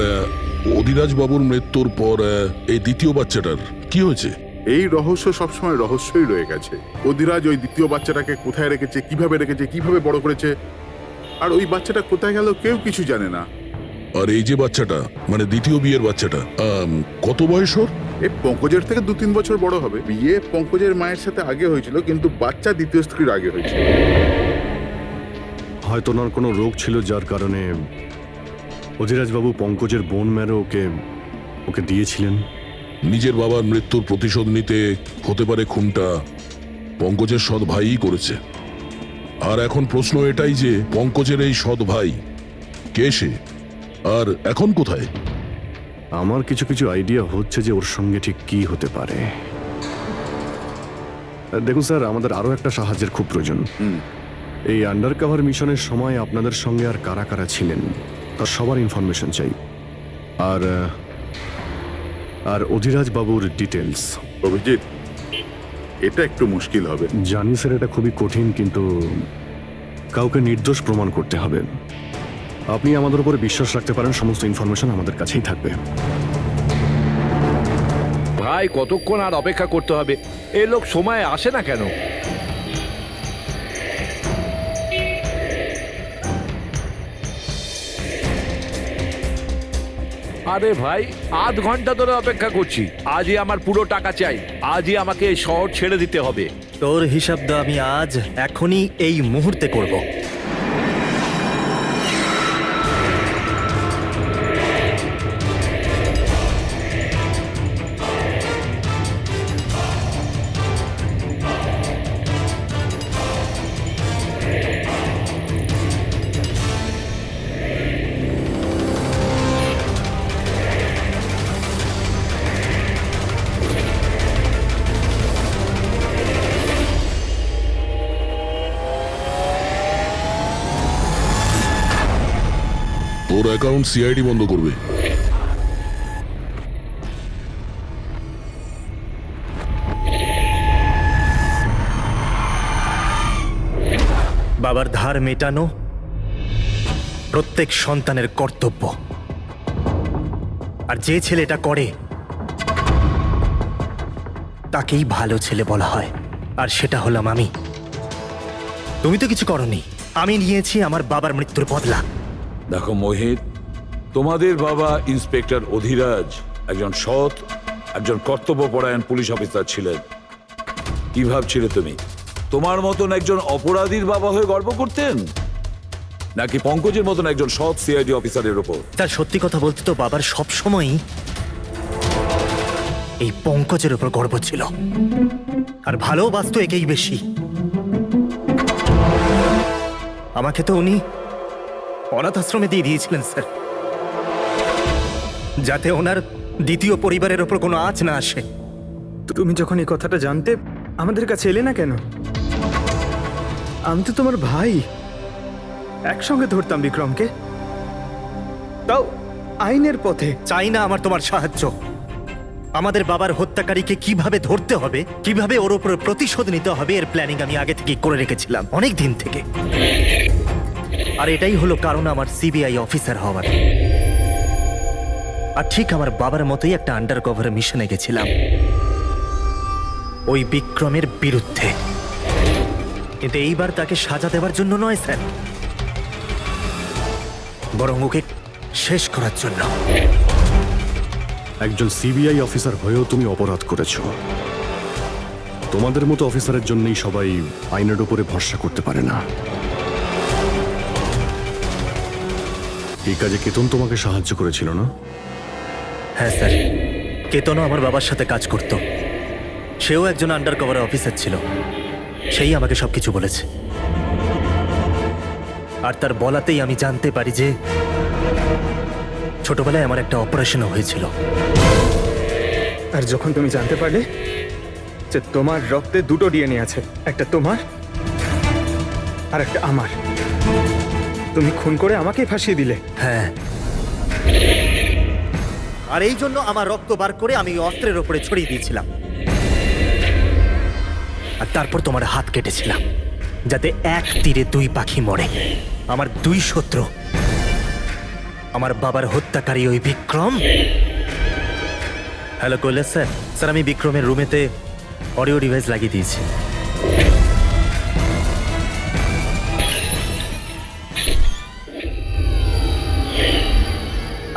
অধিরাজ বাবুর মৃত্যুর পর এই দ্বিতীয় বাচ্চাটার কি হয়েছে? এই রহস্য সবসময় রহস্যই রয়ে গেছে। অধিরাজ ওই দ্বিতীয় বাচ্চাটাকে কোথায় রেখেছে, কিভাবে বড় করেছে, আর ওই বাচ্চাটা কোথায় গেল কেউ কিছু জানে না। আর এই যে বাচ্চাটা, মানে দ্বিতীয় বিয়ের বাচ্চাটা, কত বয়স ওর? এ পঙ্কজের থেকে 2-3 বছর বড় হবে। বিয়ে পঙ্কজের মায়ের সাথে আগে হয়েছিল, কিন্তু বাচ্চা দ্বিতীয় স্ত্রীর আগে হয়েছিল। হয়তো ওনার কোনো রোগ ছিল যার কারণে অধিরাজবাবু পঙ্কজের বোন ম্যারো ওকে দিয়েছিলেন। নিজের বাবার মৃত্যুর প্রতিশোধ নিতে হতে পারে খুনটা পঙ্কজের সৎ ভাইই করেছে। আর এখন প্রশ্ন এটাই যে পঙ্কজের এই সৎ ভাই কে সে, আর এখন কোথায়? আমার কিছু কিছু আইডিয়া হচ্ছে যে ওর সঙ্গে ঠিক কি হতে পারে। দেখুন স্যার, আমাদের আরো একটা সাহায্যের খুব প্রয়োজন। এই আন্ডারকভার মিশনের সময় আপনাদের সঙ্গে আর কারা কারা ছিলেন তার সবার ইনফরমেশন চাই, আর অধিরাজ বাবুর ডিটেলস। অভিজিৎ, এটা একটু মুশকিল হবে। জানি স্যার, এটা খুবই কঠিন, কিন্তু কাউকে নির্দোষ প্রমাণ করতে হবে। আপনি আমাদের উপরে বিশ্বাস রাখতে পারেন, সমস্ত ইনফরমেশন আমাদের কাছেই থাকবে। ভাই, কতক্ষণ আর অপেক্ষা করতে হবে? এ লোক সময় আসে না কেন? আরে ভাই, আধ ঘন্টা ধরে অপেক্ষা করছি। আজই আমার পুরো টাকা চাই। আজই আমাকে এই শহর ছেড়ে দিতে হবে। তোর হিসাব দা আমি আজ এখনই এই মুহূর্তে করব। তোর অ্যাকাউন্ট সিআইডি বন্ধ করবে। বাবার ধার মেটানো প্রত্যেক সন্তানের কর্তব্য, আর যে ছেলে এটা করে তাকেই ভালো ছেলে বলা হয়, আর সেটা হলাম আমি। তুমি তো কিছু করনি, আমি নিয়েছি আমার বাবার মৃত্যুর বদলা। দেখো মোহিত, তোমাদের বাবা ইন্সপেক্টর অধিরাজ একজন সৎ, একজন কর্তব্যপরায়ণ পুলিশ অফিসার ছিলেন। কি ভাবছিলে তুমি? তোমার মতন একজন অপরাধীর বাবা হয়ে গর্ব করতেন, নাকি পঙ্কজের মতন একজন সৎ সিআইডি অফিসারের উপর? তার সত্যি কথা বলতে তো বাবার সব সময়ই এই পঙ্কজের উপর গর্ব ছিল, আর ভালোবাসতো একেই বেশি। আমাকে তো উনি অনাথ আশ্রমে দিয়ে দিয়েছিলেন স্যার, যাতে ওনার দ্বিতীয় পরিবারের ওপর কোনো আঁচ না আসে। তুমি যখন এই কথাটা জানতে আমাদের কাছে এলে না কেন? আমি তো তোমার ভাই, একসঙ্গে ধরতাম বিক্রমকে, তাও আইনের পথে। চাই না আমার তোমার সাহায্য। আমাদের বাবার হত্যাকারীকে কিভাবে ধরতে হবে, কিভাবে ওর উপর প্রতিশোধ নিতে হবে, এর প্ল্যানিং আমি আগে থেকে করে রেখেছিলাম, অনেক দিন থেকে। আর এটাই হলো কারণ আমার সিবিআই অফিসার হওয়ার। আর ঠিক আমার বাবার মতোই একটা আন্ডার কভার মিশনে গেছিলাম ওই বিক্রমের বিরুদ্ধে, কিন্তু এইবার তাকে সাজা দেওয়ার জন্য নয় স্যার, বরং ওকে শেষ করার জন্য। একজন সিবিআই অফিসার হয়েও তুমি অপরাধ করেছো, তোমাদের মতো অফিসারের জন্যই সবাই আইনের উপরে ভরসা করতে পারে না। এই কাজে কেতন তোমাকে সাহায্য করেছিল না? হ্যাঁ স্যার, কেতনও আমার বাবার সাথে কাজ করত। সেও একজন আন্ডার কভার অফিসার ছিল। সেই আমাকে সবকিছু বলেছে। আর তার বলাতেই আমি জানতে পারি যে ছোটবেলায় আমার একটা অপারেশনও হয়েছিল। আর যখন তুমি জানতে পারলে যে তোমার রক্তে দুটো ডিএনএ আছে, একটা তোমার আর একটা আমার, তুমি খুন করে আমাকেই ফাঁসিয়ে দিলে। হ্যাঁ, আর এই জন্য আমার রক্ত বার করে আমি ওই অস্ত্রের ওপরে ছড়িয়ে দিয়েছিলাম। আর তারপর তোমার হাত কেটেছিলাম, যাতে এক তীরে দুই পাখি মরে। আমার দুই শত্রু, আমার বাবার হত্যাকারী ওই Vikram. Hello Kailash sir. Sir, আমি বিক্রমের রুমেতে অডিও ডিভাইস লাগিয়ে দিয়েছি।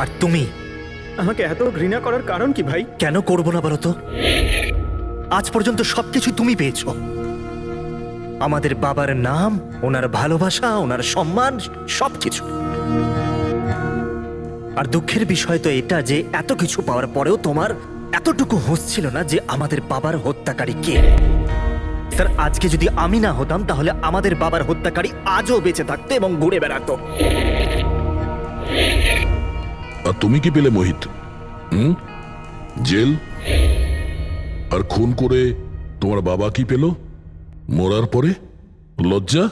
আর তুমি আমাকে এত ঘৃণা করার কারণ কি ভাই? কেন করবো না বলো তো? আজ পর্যন্ত সবকিছু তুমি পেয়েছো। আমাদের বাবার নাম, ওনার ভালোবাসা, ওনার সম্মান, সবকিছু। আর দুঃখের বিষয় তো এটা যে এত কিছু পাওয়ার পরেও তোমার এতটুকু হুঁশ ছিল না যে আমাদের বাবার হত্যাকারী কে। স্যার, আজকে যদি আমি না হতাম তাহলে আমাদের বাবার হত্যাকারী আজও বেঁচে থাকতো এবং ঘুরে বেড়াতো। আর তুমি কি পেলে মোহিত? জেল। আর খুন করে তোমার বাবা কি পেল? মরার পরে লজ্জা।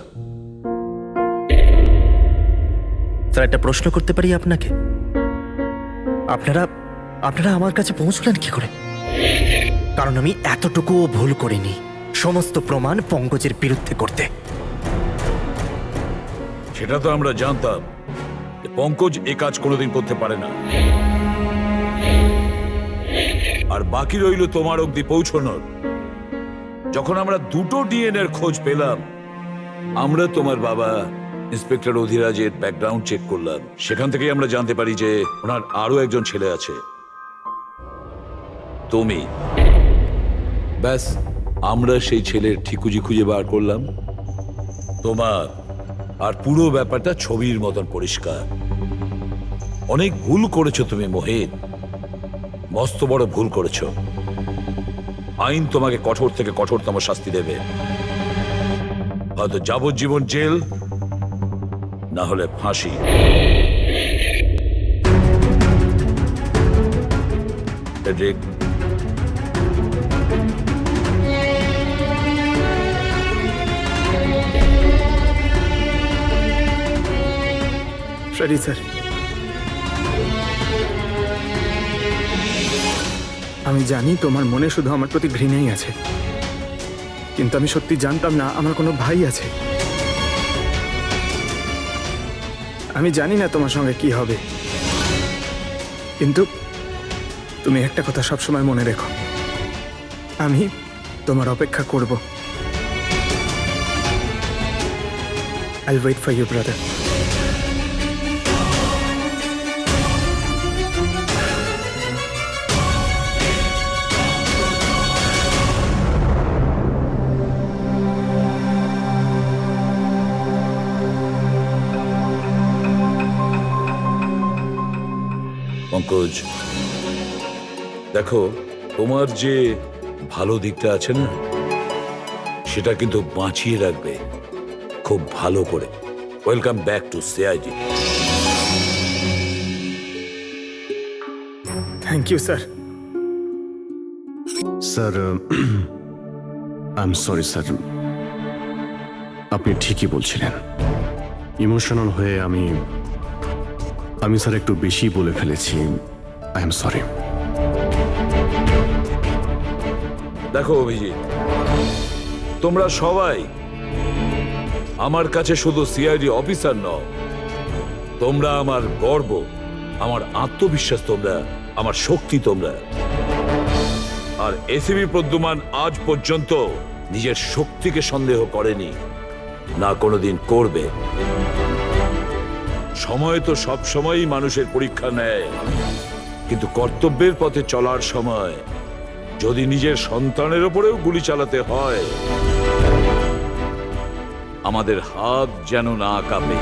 স্যার, একটা প্রশ্ন করতে পারি আপনাকে? আপনারা আপনারা আমার কাছে পৌঁছলেন কি করে? কারণ আমি এতটুকুও ভুল করিনি সমস্ত প্রমাণ পঙ্কজের বিরুদ্ধে করতে। সেটা তো আমরা জানতাম যে পঙ্কজ এ কাজ কোনোদিন করতে পারে না। আর বাকি রইল তোমার অবধি পৌঁছানোর। যখন আমরা দুটো ডিএনএর খোঁজ পেলাম, আমরা তোমার বাবা ইন্সপেক্টর অধিরাজের ব্যাকগ্রাউন্ড চেক করলাম। সেখান থেকেই আমরা জানতে পারি যে ওনার আরো একজন ছেলে আছে, তুমি। ব্যাস, আমরা সেই ছেলের ঠিকুজি খুঁজে বার করলাম। তোমার আর পুরো ব্যাপারটা ছবির মতন পরিষ্কার। অনেক ভুল করেছো তুমি মোহিত, মস্ত বড় ভুল করেছো। আইন তোমাকে কঠোর থেকে কঠোরতম শাস্তি দেবে, হয়তো যাবজ্জীবন জেল, না হলে ফাঁসি। ফ্রেডরিক, সরি স্যার, আমি জানি তোমার মনে শুধু আমার প্রতি ঘৃণাই আছে, কিন্তু আমি সত্যি জানতাম না আমার কোনো ভাই আছে। আমি জানি না তোমার সঙ্গে কি হবে, কিন্তু তুমি একটা কথা সবসময় মনে রেখো, আমি তোমার অপেক্ষা করব। I'll wait for you, brother. Pankaj, দেখো, তোমার যে ভালো দিকটা আছে না, সেটা কিন্তু বাঁচিয়ে রাখবে খুব ভালো করে। Welcome back to CID. Thank you sir. Sir, I am sorry sir, আপনি ঠিকই বলছিলেন। ইমোশনাল হয়ে আমি স্যার একটু বেশি বলে ফেলেছি। I am sorry. দেখো অভিজিৎ, তোমরা সবাই আমার কাছে শুধু সিআইডি অফিসার নও, তোমরা আমার গর্ব, আমার আত্মবিশ্বাস, তোমরা আমার শক্তি। তোমরা আর এসিবি প্রদ্যুমান আজ পর্যন্ত নিজের শক্তিকে সন্দেহ করেনি, না কোনোদিন করবে। সময় তো সব সময়ই মানুষের পরীক্ষা নেয়, কিন্তু কর্তব্যের পথে চলার সময় যদি নিজের সন্তানের ওপরেও গুলি চালাতে হয়, আমাদের হাত যেন না কাঁপে।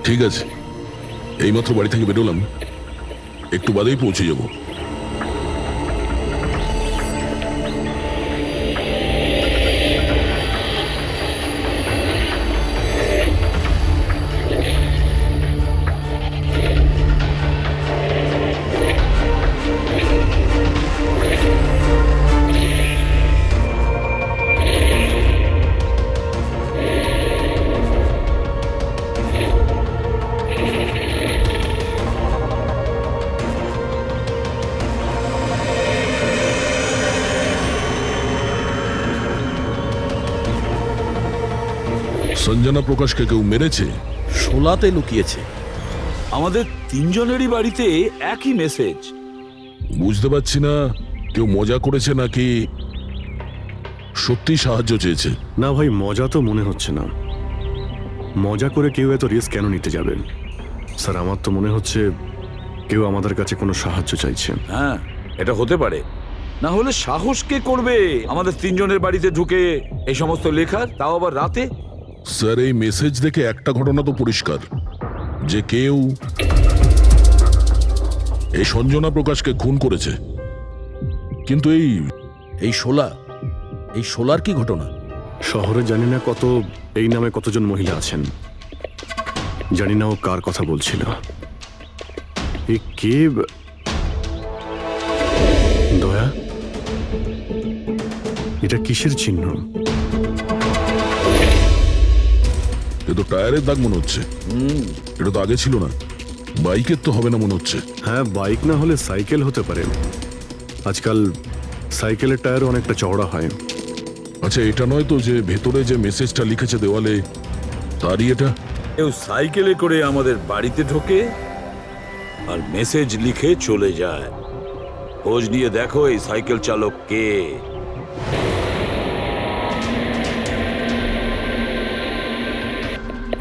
ঠিক আছে, এইমাত্র বাড়ি থেকে বেরোলাম, একটু বাদেই পৌঁছে যাব। সঞ্জনা প্রকাশকে কেউ মেরেছে? শোলাতে লুকিয়েছে। আমাদের তিনজনেরই বাড়িতে একই মেসেজ। বুঝতে পারছি না কেউ মজা করেছে নাকি সত্যি সাহায্য চেয়েছে। না ভাই, মজা তো মনে হচ্ছে না। মজা করে কেউ এত রিস্ক কেন নিতে যাবেন? স্যার, আমার তো মনে হচ্ছে কেউ আমাদের কাছে কোনো সাহায্য চাইছে। হ্যাঁ, এটা হতে পারে। না হলে সাহস কে করবে আমাদের তিনজনের বাড়িতে ঢুকে এই সমস্ত লেখার, তাও আবার রাতে? স্যার, এই মেসেজ দেখে একটা ঘটনা তো পরিষ্কার, যে কেউ এই সঞ্জনা প্রকাশকে খুন করেছে। কিন্তু এই শোলার কি ঘটনা? শহরে জানি না এই নামে কতজন মহিলা আছেন, জানি না ও কার কথা বলছিল। কে দয়া? এটা কিসের চিহ্ন? এ তো টায়ারের দাগ মনে হচ্ছে। এটা তো আগে ছিল না। বাইকের তো হবে না মনে হচ্ছে। হ্যাঁ, বাইক না হলে সাইকেল হতে পারে। আজকাল সাইকেলের টায়ারও অনেকটা চওড়া হয়। আচ্ছা, এটা নয় তো যে ভেতরে যে মেসেজটা লিখেছে দেওয়ালে তারই এটা? কেউ সাইকেলে করে আমাদের বাড়িতে ঢোকে আর মেসেজ লিখে চলে যায়। খোঁজ নিয়ে দেখো এই সাইকেল চালক কে।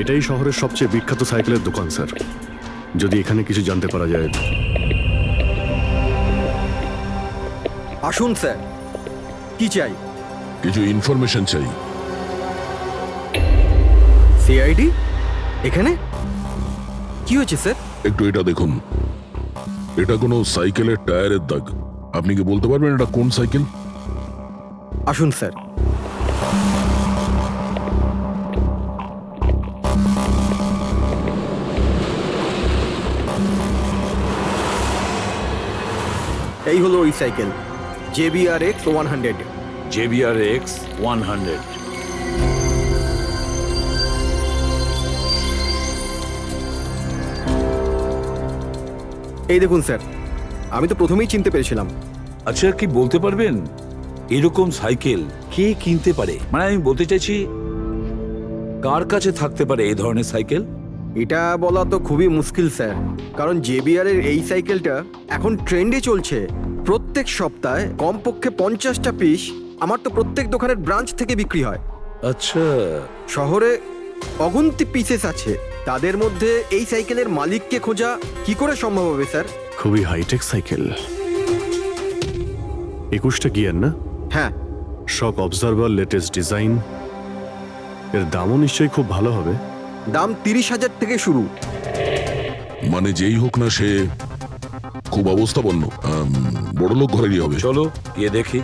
এটাই শহরের সবচেয়ে বিখ্যাত সাইকেলের দোকান স্যার। যদি এখানে কিছু জানতে পারা যায়। আসুন স্যার, কি চাই? কিছু ইনফরমেশন চাই। সিআইডি এখানে কি হয়েছে স্যার? একটু এটা দেখুন, এটা কোনো সাইকেলের টায়ারের দাগ। আপনি কি বলতে পারবেন এটা কোন সাইকেল? আসুন স্যার। এই হলো ওই সাইকেল, JBRX 100। JBRX 100। এই দেখুন স্যার, আমি তো প্রথমেই চিনতে পেরেছিলাম। আচ্ছা, কি বলতে পারবেন এরকম সাইকেল কে কিনতে পারে? মানে আমি বলতে চাইছি, কার কাছে থাকতে পারে এই ধরনের সাইকেল? এটা বলা তো খুবই মুশকিল স্যার, কারণ JBR এর এই সাইকেলটা এখন ট্রেন্ডে চলছে। প্রত্যেক সপ্তাহে কমপক্ষে 50টা পিস আমার তো প্রত্যেক দোকানের ব্রাঞ্চ থেকে বিক্রি হয়। আচ্ছা, শহরে অগুন্তি পিসেস আছে, তাদের মধ্যে এই সাইকেলের মালিককে খোঁজা কি করে সম্ভব হবে স্যার? খুবই হাইটেক সাইকেল। 21টা গিয়ার না? হ্যাঁ। শক অবজারভার, লেটেস্ট ডিজাইন। এর দামও নিশ্চয়ই খুব ভালো হবে। দাম 30,000 থেকে শুরু। মানে যেই হোক না সে খুব অবস্থাপন্ন, বড়লোক ঘরেরই হবে। চলো গিয়ে দেখি।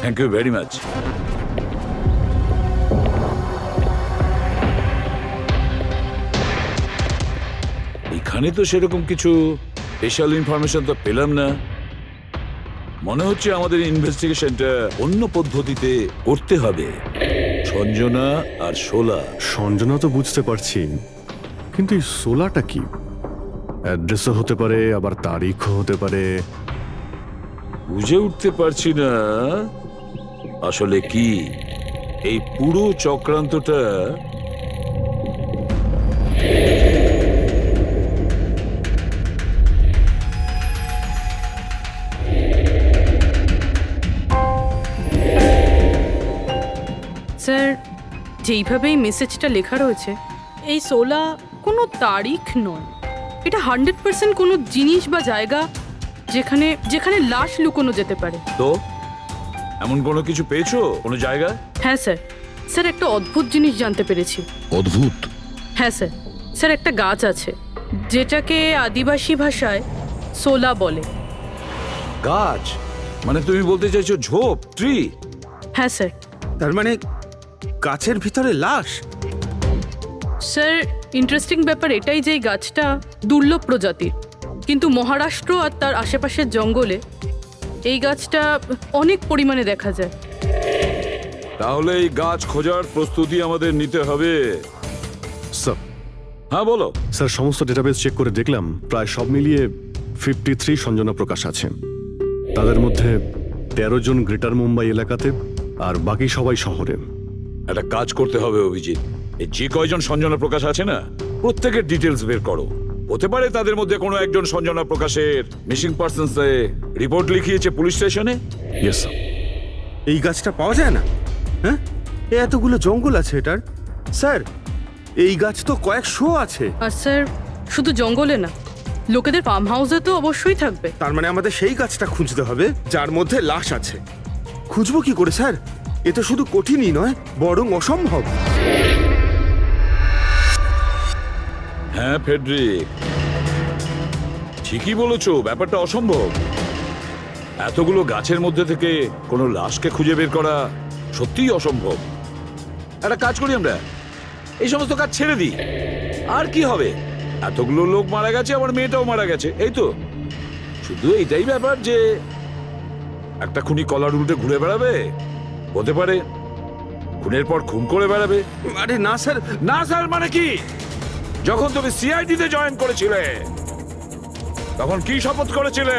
Thank you very much. এখানে তো সেরকম কিছু স্পেশাল ইনফরমেশন তো পেলাম না। মনে হচ্ছে আমাদের ইনভেস্টিগেশনটা অন্য পদ্ধতিতে করতে হবে। সঞ্জনা আর শোলা। সঞ্জনা তো বুঝতে পারছি, কিন্তু এই সোলাটা কি? অ্যাড্রেসও হতে পারে, আবার তারিখও হতে পারে। বুঝে উঠতে পারছি না আসলে কি এই পুরো চক্রান্তটা। স্যার, যেইভাবে এই মেসেজটা লেখা রয়েছে, এই সোলা কোনো তারিখ নয়। এটা 100% কোনো জিনিস বা জায়গা যেখানে যেখানে লাশ লুকোনো যেতে পারে। তো এমন কোনো কিছু পেয়েছো, কোনো জায়গা? হ্যাঁ স্যার। স্যার, একটা অদ্ভুত জিনিস জানতে পেরেছি। অদ্ভুত? হ্যাঁ স্যার। স্যার, একটা গাছ আছে যেটাকে আদিবাসী ভাষায় সোলা বলে। গাছ? মানে তুমি বলতে চাইছো ঝোপ, ট্রি? হ্যাঁ স্যার। তার মানে গাছের ভিতরে লাশ? স্যার, ইন্টারেস্টিং ব্যাপার এটাই যে এই গাছটা দুর্লভ প্রজাতির, কিন্তু মহারাষ্ট্র আর তার আশেপাশের জঙ্গলে এই গাছটা অনেক পরিমাণে দেখা যায়। তাহলে এই গাছ খোঁজার প্রস্তুতি আমাদের নিতে হবে। স্যার। হ্যাঁ বলো। স্যার, সমস্ত ডেটাবেস চেক করে দেখলাম, প্রায় সব মিলিয়ে 53 সঞ্জনা প্রকাশ আছে। তাদের মধ্যে 13 জন গ্রেটার মুম্বাই এলাকাতে, আর বাকি সবাই শহরে। একটা কাজ করতে হবে অভিজিৎ, এই যে কয়জন সঞ্জনা প্রকাশ আছে না, প্রত্যেকের ডিটেলস বের করো। হতে পারে তাদের মধ্যে কোনো একজন সঞ্জনা প্রকাশের মিসিং পার্সনসে রিপোর্ট লিখিয়েছে পুলিশ স্টেশনে। Yes sir. এই গাছটা পাওয়া যায় না? হ্যাঁ, এতগুলো জঙ্গল আছে এটার। স্যার, এই গাছ তো কয়েকশো আছে। আর স্যার, শুধু জঙ্গলে না, লোকেদের ফার্ম হাউসে তো অবশ্যই থাকবে। তার মানে আমাদের সেই গাছটা খুঁজতে হবে যার মধ্যে লাশ আছে। খুঁজবো কি করে স্যার? এ তো শুধু কঠিনই নয়, বরং অসম্ভব। হ্যাঁ ফেডরিক, ঠিকই বলেছো, ব্যাপারটা অসম্ভব। এতগুলো গাছের মধ্যে থেকে কোনো লাশকে খুঁজে বের করা সত্যিই অসম্ভব। একটা কাজ করি, আমরা এই সমস্ত কাজ ছেড়ে দিই। আর কি হবে, এতগুলো লোক মারা গেছে, আমার মেয়েটাও মারা গেছে, এই তো। শুধু এইটাই ব্যাপার যে একটা খুনি কলার উল্টে ঘুরে বেড়াবে, হতে পারে খুনের পর খুন করে বেড়াবে। আরে না স্যার। না স্যার মানে কি? যখন তুমি সিআইডিতে জয়েন করেছিলে তখন কি শপথ করেছিলে?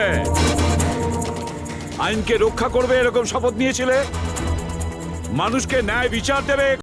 আইনকে রক্ষা করবে এরকম শপথ নিয়েছিলে। মানুষকে ন্যায় বিচার দেবে